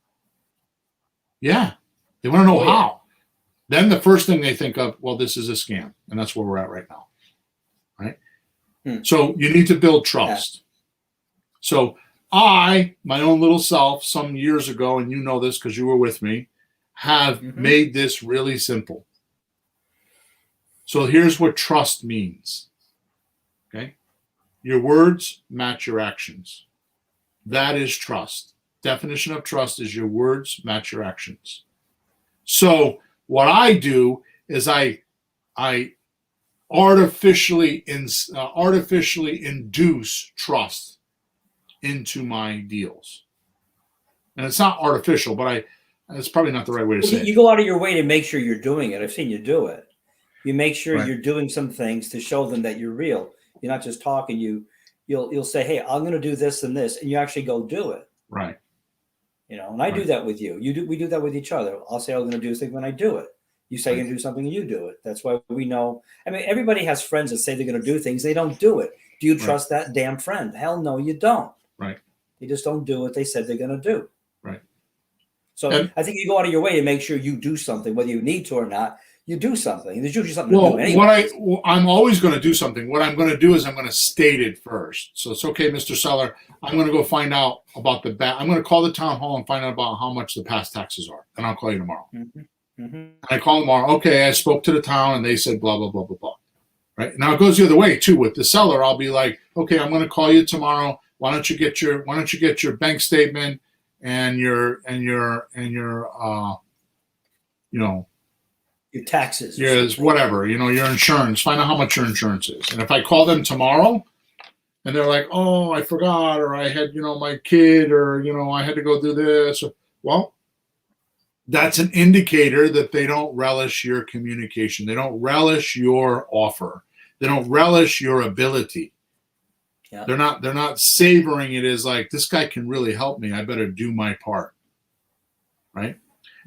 S1: Yeah. They want to know how. Then the first thing they think of, well, this is a scam. And that's where we're at right now. Right? So you need to build trust. So I, my own little self, some years ago, and you know this because you were with me, have made this really simple. So here's what trust means. Okay? Your words match your actions. That is trust. Definition of trust is your words match your actions. So what I do is I artificially induce trust into my deals. And it's not artificial, but it's probably not the right way to say it.
S2: You go out of your way to make sure you're doing it. I've seen you do it. You make sure you're doing some things to show them that you're real. You're not just talking. You'll say, hey, I'm going to do this and this, and you actually go do it.
S1: Right.
S2: You know, and I do that with you. We do that with each other. I'll say I'm going to do this thing when I do it. You say you're going to do something and you do it. That's why we know. I mean, everybody has friends that say they're going to do things. They don't do it. Do you trust that damn friend? Hell no, you don't.
S1: Right.
S2: They just don't do what they said they're going to do.
S1: Right.
S2: So I think you go out of your way to make sure you do something, whether you need to or not. You do something. There's usually something to do anyway.
S1: I'm always going to do something. What I'm going to do is I'm going to state it first. So it's okay, Mr. Seller. I'm going to go find out about I'm going to call the town hall and find out about how much the past taxes are. And I'll call you tomorrow. And I call tomorrow. Okay, I spoke to the town and they said blah, blah, blah, blah, blah. Right. Now it goes the other way too. With the seller, I'll be like, okay, I'm going to call you tomorrow. Why don't you get your bank statement and your
S2: your taxes.
S1: Yes, whatever, your insurance. Find out how much your insurance is. And if I call them tomorrow and they're like, oh, I forgot, or I had, my kid, or, I had to go do this. Well, that's an indicator that they don't relish your communication. They don't relish your offer. They don't relish your ability. Yeah. They're not savoring it as like, this guy can really help me. I better do my part. Right?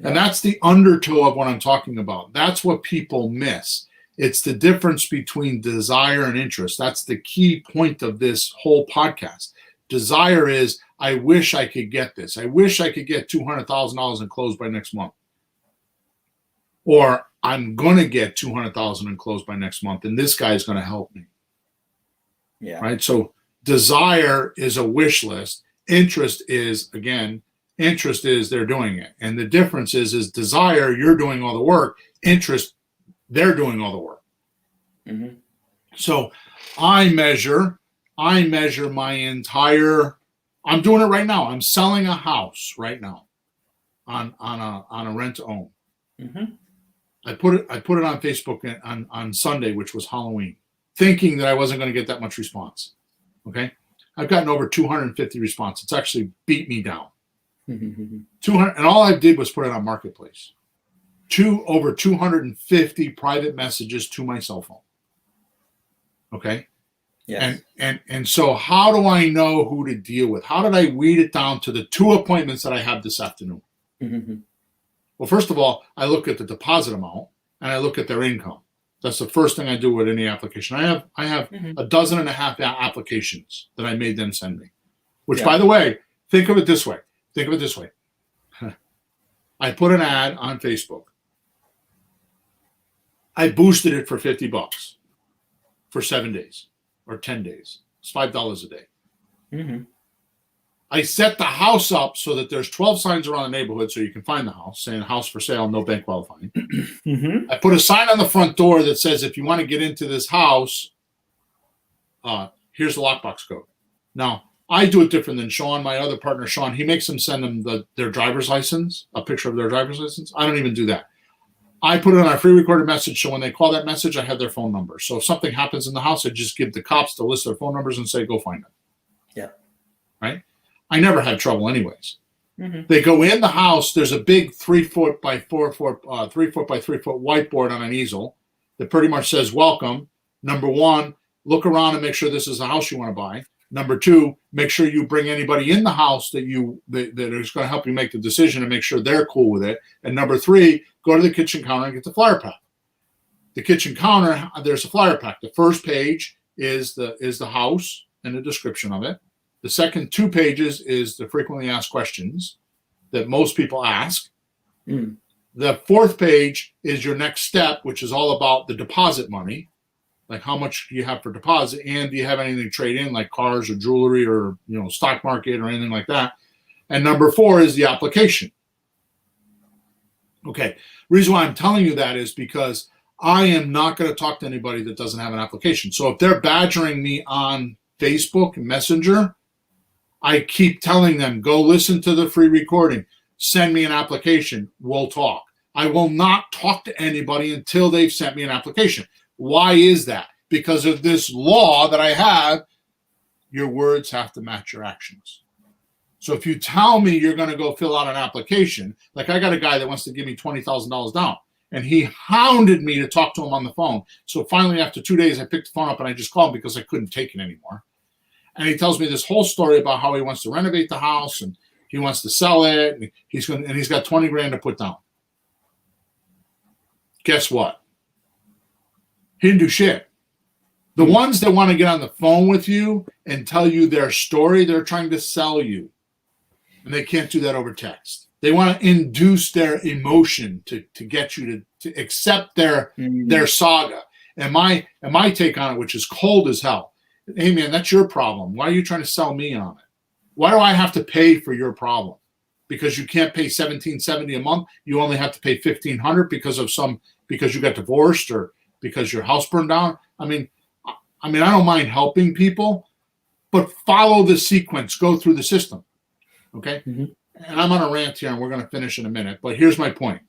S1: And that's the undertow of what I'm talking about. That's what people miss. It's the difference between desire and interest. That's the key point of this whole podcast. Desire is, I wish I could get this. I wish I could get $200,000 in close by next month. Or I'm going to get $200,000 in close by next month, and this guy's going to help me. Yeah. Right? So desire is a wish list. Interest is they're doing it. And the difference is desire, you're doing all the work. Interest, they're doing all the work. So I measure my entire, I'm doing it right now. I'm selling a house right now on a rent to own. I put it on Facebook on Sunday, which was Halloween, thinking that I wasn't going to get that much response. Okay. I've gotten over 250 responses. It's actually beat me down. 200, and all I did was put it on Marketplace. Over 250 private messages to my cell phone. Okay. Yes. And so how do I know who to deal with? How did I weed it down to the 2 appointments that I have this afternoon? Well, first of all, I look at the deposit amount and I look at their income. That's the first thing I do with any application. I have a dozen and a half applications that I made them send me. Which, by the way, think of it this way. I put an ad on Facebook. I boosted it for $50 for 7 days or 10 days. It's $5 a day. I set the house up so that there's 12 signs around the neighborhood so you can find the house, saying house for sale, no bank qualifying. I put a sign on the front door that says, if you want to get into this house, here's the lockbox code. Now, I do it different than Sean, my other partner, Sean. He makes them send them their driver's license, a picture of their driver's license. I don't even do that. I put it on a free recorded message, so when they call that message, I have their phone number. So if something happens in the house, I just give the cops the list of their phone numbers and say, go find them. Yeah. Right? I never had trouble anyways. They go in the house, there's a big 3 foot by 3 foot whiteboard on an easel that pretty much says, welcome. Number 1, look around and make sure this is a house you want to buy. Number 2, make sure you bring anybody in the house that is going to help you make the decision and make sure they're cool with it. And number 3, go to the kitchen counter and get the flyer pack. The kitchen counter, there's a flyer pack. The first page is the house and the description of it. The second 2 pages is the frequently asked questions that most people ask. The 4th page is your next step, which is all about the deposit money, like how much do you have for deposit, and do you have anything to trade in, like cars or jewelry or stock market or anything like that. And number 4 is the application. Okay, reason why I'm telling you that is because I am not going to talk to anybody that doesn't have an application. So if they're badgering me on Facebook and Messenger, I keep telling them, go listen to the free recording, send me an application, we'll talk. I will not talk to anybody until they've sent me an application. Why is that? Because of this law that I have, your words have to match your actions. So if you tell me you're going to go fill out an application, like I got a guy that wants to give me $20,000 down, and he hounded me to talk to him on the phone. So finally, after 2 days, I picked the phone up and I just called him because I couldn't take it anymore. And he tells me this whole story about how he wants to renovate the house and he wants to sell it, and he's got 20 grand to put down. Guess what? He didn't do shit. The ones that want to get on the phone with you and tell you their story, they're trying to sell you. And they can't do that over text. They want to induce their emotion to get you to accept their saga. And my take on it, which is cold as hell. Hey man, that's your problem. Why are you trying to sell me on it? Why do I have to pay for your problem? Because you can't pay $1,770 a month. You only have to pay $1,500 because you got divorced or because your house burned down. I mean, I don't mind helping people, but follow the sequence. Go through the system. Okay? Mm-hmm. And I'm on a rant here, and we're going to finish in a minute. But here's my point.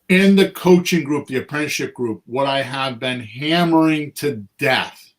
S1: In the coaching group, the apprenticeship group, what I have been hammering to death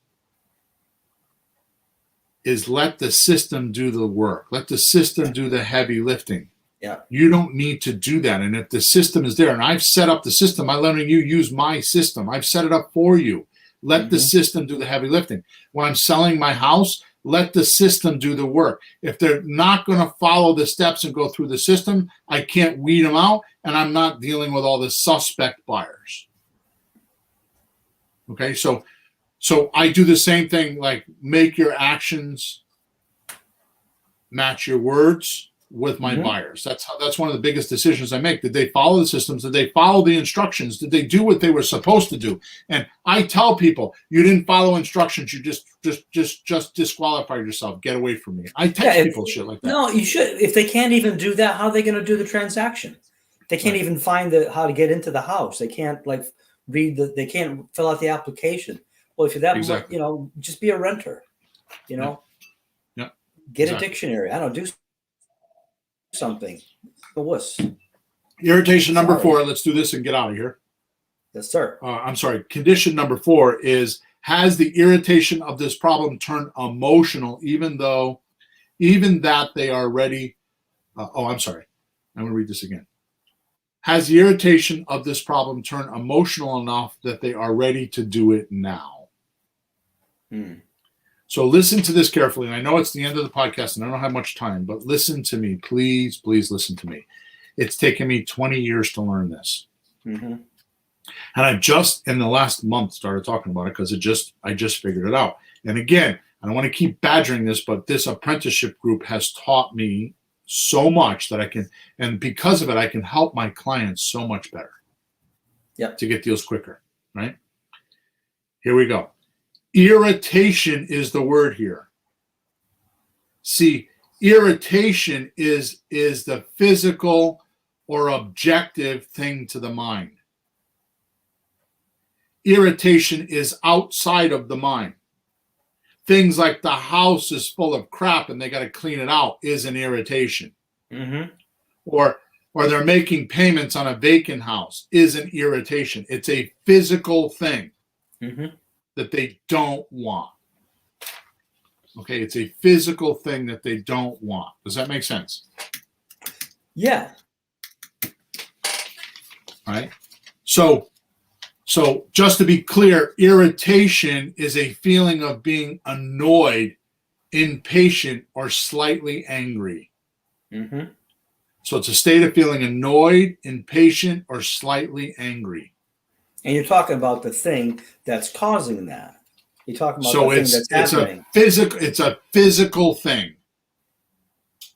S1: is let the system do the work. Let the system do the heavy lifting.
S2: Yeah.
S1: You don't need to do that. And if the system is there, and I've set up the system, I'm letting you use my system. I've set it up for you. Let the system do the heavy lifting. When I'm selling my house, let the system do the work. If they're not going to follow the steps and go through the system, I can't weed them out, and I'm not dealing with all the suspect buyers. Okay, so I do the same thing, like make your actions match your words with my buyers. That's one of the biggest decisions I make. Did they follow the systems? Did they follow the instructions? Did they do what they were supposed to do? And I tell people, you didn't follow instructions. You just disqualified yourself. Get away from me. I text people shit like that.
S2: No, you should. If they can't even do that, how are they going to do the transaction? They can't even find how to get into the house. They can't they can't fill out the application. Well, if you're that, just be a renter, get a dictionary. I don't do something. A wuss.
S1: Irritation number 4. Let's do this and get out of here.
S2: Yes, sir.
S1: I'm sorry. Condition number 4 is, has the irritation of this problem turned emotional, even that they are ready? I'm sorry. I'm going to read this again. Has the irritation of this problem turned emotional enough that they are ready to do it now? So listen to this carefully. And I know it's the end of the podcast and I don't have much time, but listen to me. Please, please listen to me. It's taken me 20 years to learn this. And I just, in the last month, started talking about it because I just figured it out. And again, I don't want to keep badgering this, but this apprenticeship group has taught me so much that I can, and because of it, I can help my clients so much better to get deals quicker, right? Here we go. Irritation is the word here. See, irritation is the physical or objective thing to the mind. Irritation is outside of the mind. Things like the house is full of crap and they got to clean it out is an irritation. Or they're making payments on a vacant house is an irritation. It's a physical thing that they don't want. Okay, it's a physical thing that they don't want. Does that make sense?
S2: Yeah.
S1: All right. So just to be clear, irritation is a feeling of being annoyed, impatient, or slightly angry. So it's a state of feeling annoyed, impatient, or slightly angry.
S2: And you're talking about the thing that's causing that. You're talking about
S1: So
S2: the thing that's happening.
S1: it's a physical thing.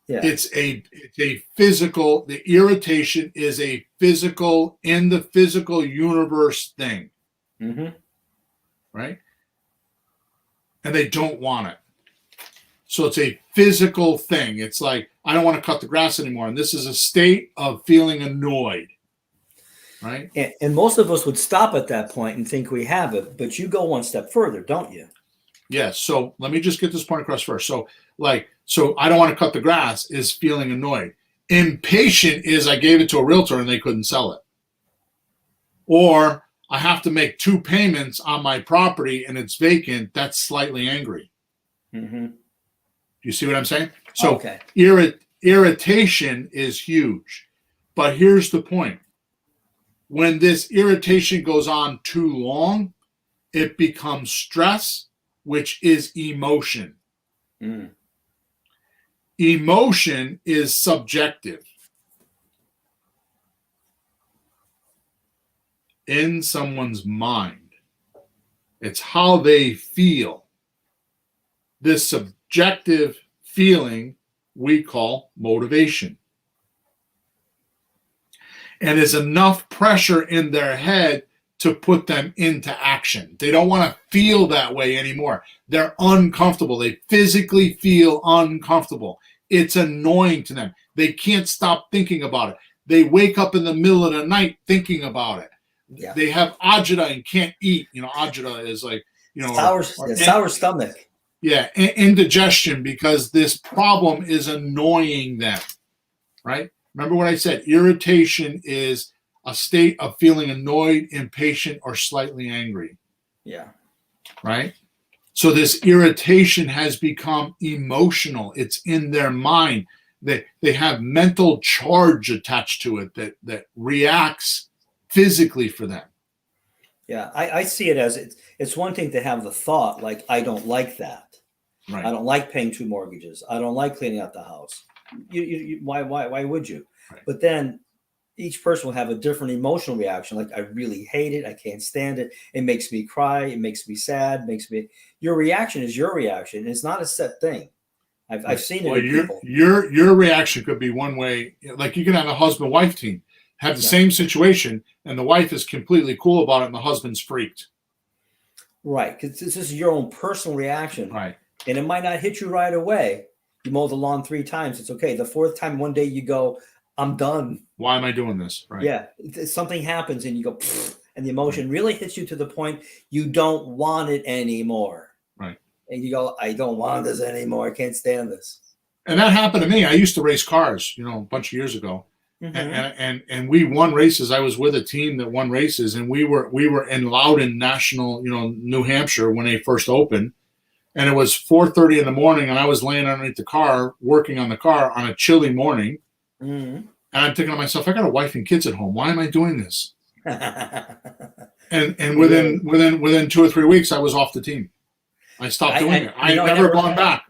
S2: Yeah.
S1: It's a physical, the irritation is a physical, in the physical universe thing.
S2: Mm-hmm.
S1: Right? And they don't want it. So it's a physical thing. It's like, I don't want to cut the grass anymore. And this is a state of feeling annoyed. Right?
S2: And most of us would stop at that point and think we have it, but you go one step further, don't you?
S1: Yes. So let me just get this point across first. So I don't want to cut the grass is feeling annoyed. Impatient is I gave it to a realtor and they couldn't sell it. Or I have to make 2 payments on my property and it's vacant. That's slightly angry.
S2: Mm-hmm.
S1: You see what I'm saying? So
S2: okay.
S1: Irritation is huge. But here's the point. When this irritation goes on too long, it becomes stress, which is emotion.
S2: Mm.
S1: Emotion is subjective. In someone's mind. It's how they feel. This subjective feeling we call motivation. And there's enough pressure in their head to put them into action. They don't want to feel that way anymore. They're uncomfortable. They physically feel uncomfortable. It's annoying to them. They can't stop thinking about it. They wake up in the middle of the night thinking about it. Yeah. They have agita and can't eat. Agita is like,
S2: sour stomach.
S1: Yeah, indigestion, because this problem is annoying them, right? Remember what I said, irritation is a state of feeling annoyed, impatient, or slightly angry.
S2: Yeah.
S1: Right? So this irritation has become emotional. It's in their mind. They have mental charge attached to it that reacts physically for them.
S2: Yeah, I see it as it's one thing to have the thought, like, I don't like that. Right. I don't like paying 2 mortgages. I don't like cleaning out the house. Why would you? Right. But then each person will have a different emotional reaction. Like, I really hate it. I can't stand it. It makes me cry. It makes me sad. Your reaction is your reaction. It's not a set thing. I've seen it in people.
S1: Your reaction could be one way. Like, you can have a husband-wife team, have the same situation, and the wife is completely cool about it, and the husband's freaked.
S2: Right, because this is your own personal reaction.
S1: Right.
S2: And it might not hit you right away. You mow the lawn 3 times. It's okay. The 4th time, one day you go, I'm done.
S1: Why am I doing this? Right.
S2: Yeah. Something happens and you go, and the emotion really hits you to the point you don't want it anymore.
S1: Right.
S2: And you go, I don't want this anymore. I can't stand this.
S1: And that happened to me. I used to race cars, a bunch of years ago. Mm-hmm. And we won races. I was with a team that won races, and we were in Loudon National, New Hampshire when they first opened. And it was 4:30 in the morning, and I was laying underneath the car, working on the car on a chilly morning. Mm-hmm. And I'm thinking to myself, I got a wife and kids at home. Why am I doing this? and within 2 or 3 weeks, I was off the team. I stopped doing it. I've never gone back.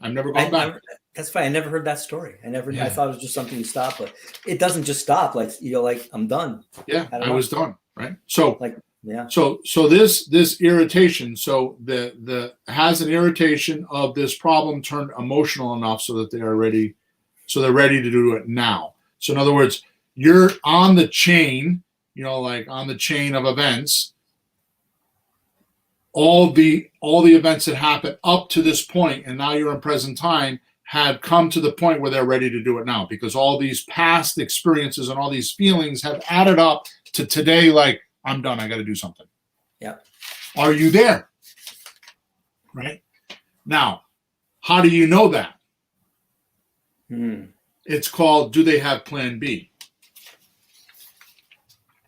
S2: That's fine. I never heard that story. I thought it was just something you stop, but it doesn't just stop. Like, like, I'm done.
S1: Yeah, I was done. Right. So,
S2: yeah.
S1: So this irritation, so the has an irritation of this problem turned emotional enough so that they're ready to do it now. So in other words, you're on the chain, like on the chain of events. All the events that happened up to this point, and now you're in present time, have come to the point where they're ready to do it now, because all these past experiences and all these feelings have added up to today. Like, I'm done. I got to do something.
S2: Yeah.
S1: Are you there? Right. Now, how do you know that? It's called, do they have plan B?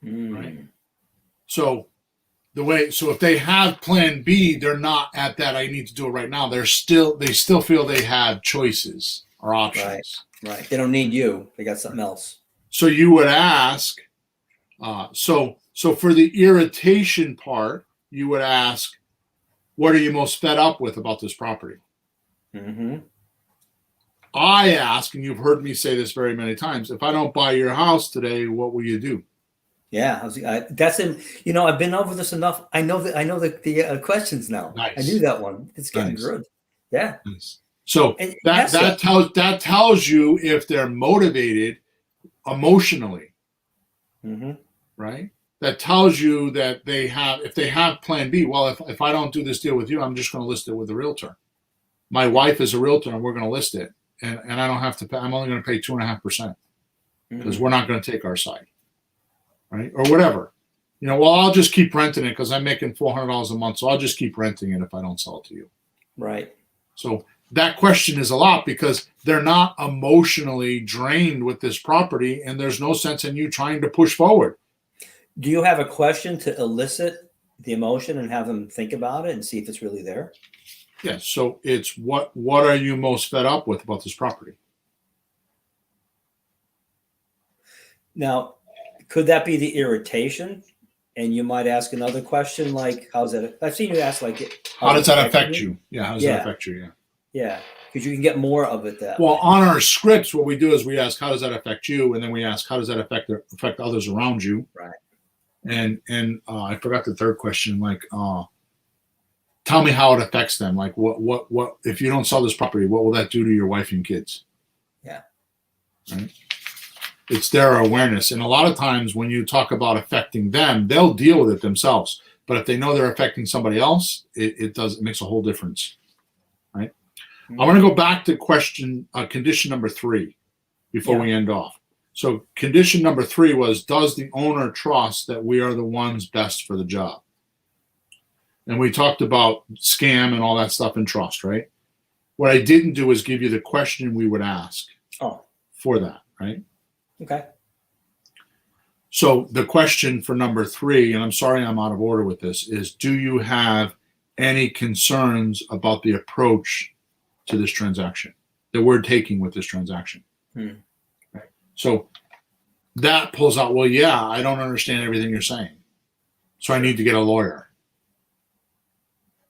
S1: Right. So if they have plan B, they're not at that, I need to do it right now. They still feel they have choices or options.
S2: Right. They don't need you. They got something else.
S1: So you would ask, so for the irritation part, you would ask, what are you most fed up with about this property? Mm-hmm. I ask, and you've heard me say this very many times, if I don't buy your house today, what will you do?
S2: Yeah, that's in. I've been over this enough. I know the questions now.
S1: Nice.
S2: I knew that one. It's getting
S1: Nice.
S2: good. Yeah.
S1: Nice. So
S2: And
S1: that tells you if they're motivated emotionally, right? That tells you that if they have plan B. Well, if I don't do this deal with you, I'm just going to list it with a realtor. My wife is a realtor, and we're going to list it, and I don't have to pay. I'm only going to pay 2.5% because we're not going to take our side, right? Or whatever. Well, I'll just keep renting it because I'm making $400 a month, so I'll just keep renting it if I don't sell it to you.
S2: Right.
S1: So that question is a lot because they're not emotionally drained with this property, and there's no sense in you trying to push forward.
S2: Do you have a question to elicit the emotion and have them think about it and see if it's really there?
S1: Yes. So it's what are you most fed up with about this property?
S2: Now, could that be the irritation? And you might ask another question like, how's that? I've seen you ask like,
S1: how does that affect you? Yeah. How does that affect you? Yeah.
S2: Yeah. Because you can get more of it that
S1: Well,
S2: way.
S1: on our scripts, what we do is we ask, how does that affect you? And then we ask, how does that affect others around you?
S2: Right.
S1: And I forgot the third question. Like, tell me how it affects them. Like, what if you don't sell this property? What will that do to your wife and kids?
S2: Yeah.
S1: Right. It's their awareness, and a lot of times when you talk about affecting them, they'll deal with it themselves. But if they know they're affecting somebody else, it makes a whole difference. Right. I want to go back to condition number 3 before we end off. So condition number 3 was, does the owner trust that we are the ones best for the job? And we talked about scam and all that stuff and trust, right? What I didn't do is give you the question we would ask for that, right?
S2: Okay.
S1: So the question for number 3, and I'm sorry I'm out of order with this, is do you have any concerns about the approach to this transaction that we're taking with this transaction? Right. So that pulls out, well, yeah, I don't understand everything you're saying, so I need to get a lawyer,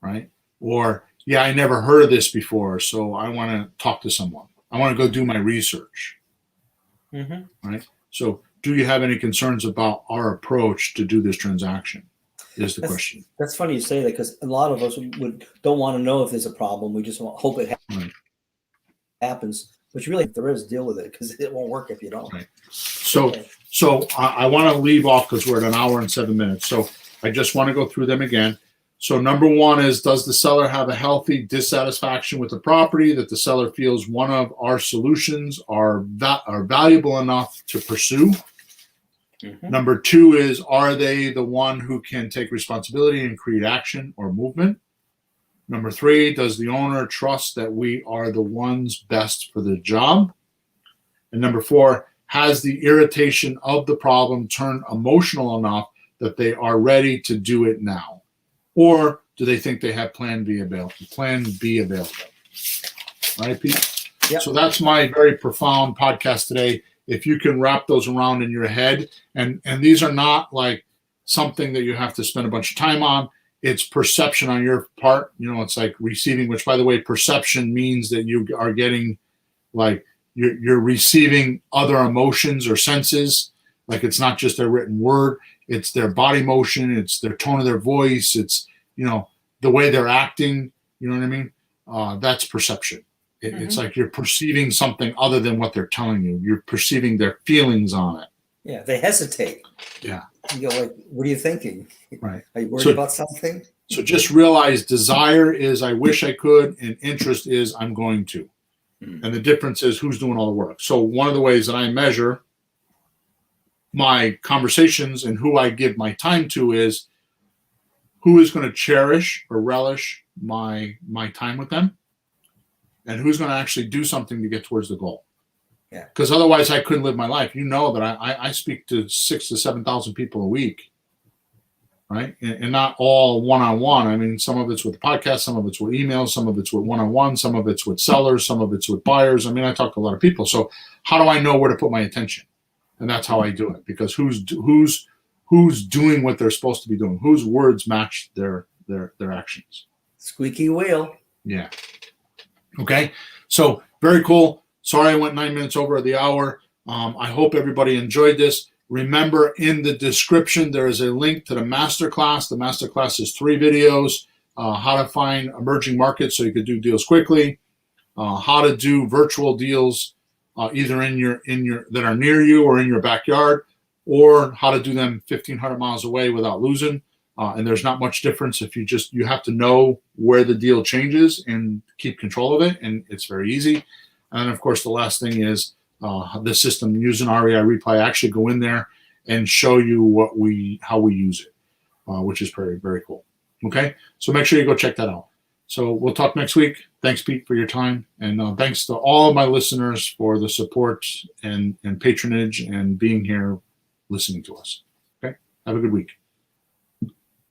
S1: right? Or, yeah, I never heard of this before, so I want to talk to someone. I want to go do my research, right? So do you have any concerns about our approach to do this transaction is the question.
S2: That's funny you say that because a lot of us don't want to know if there's a problem. We just hope it happens. But really, if there is, deal with it because it won't work if you don't.
S1: Right. So I want to leave off because we're at 1 hour and 7 minutes. So I just want to go through them again. So number 1 is, does the seller have a healthy dissatisfaction with the property that the seller feels one of our solutions are valuable enough to pursue? Number 2 is, are they the one who can take responsibility and create action or movement? Number 3, does the owner trust that we are the ones best for the job? And number 4, has the irritation of the problem turned emotional enough that they are ready to do it now? Or do they think they have plan B available? Right, Pete?
S2: Yep.
S1: So that's my very profound podcast today. If you can wrap those around in your head, and these are not like something that you have to spend a bunch of time on. It's perception on your part. It's like receiving, which, by the way, perception means that you are getting, like, you're receiving other emotions or senses. Like, it's not just a written word. It's their body motion. It's their tone of their voice. It's, the way they're acting. You know what I mean? That's perception. It's like you're perceiving something other than what they're telling you. You're perceiving their feelings on it.
S2: Yeah, they hesitate.
S1: Yeah.
S2: You go like, what are you thinking?
S1: Right.
S2: Are you worried about something?
S1: So just realize desire is I wish I could, and interest is I'm going to. And the difference is who's doing all the work. So one of the ways that I measure my conversations and who I give my time to is who is going to cherish or relish my time with them, and who's going to actually do something to get towards the goal.
S2: Yeah.
S1: Because otherwise I couldn't live my life. That I speak to 6,000 to 7,000 people a week, right? And not all one-on-one. I mean, some of it's with the podcast, some of it's with emails, some of it's with one-on-one, some of it's with sellers, some of it's with buyers. I mean, I talk to a lot of people. So how do I know where to put my attention? And that's how I do it, because who's doing what they're supposed to be doing? Whose words match their actions?
S2: Squeaky wheel.
S1: Yeah. Okay. So very cool. Sorry I went 9 minutes over the hour. I hope everybody enjoyed this. Remember, in the description, there is a link to the masterclass. The masterclass is 3 videos, how to find emerging markets so you could do deals quickly, how to do virtual deals either in your that are near you or in your backyard, or how to do them 1,500 miles away without losing. And there's not much difference if you have to know where the deal changes and keep control of it, and it's very easy. And of course, the last thing is the system using REI Replay. I actually go in there and show you how we use it, which is very, very cool. Okay, so make sure you go check that out. So we'll talk next week. Thanks, Pete, for your time, and thanks to all of my listeners for the support and patronage and being here listening to us. Okay, have a good week.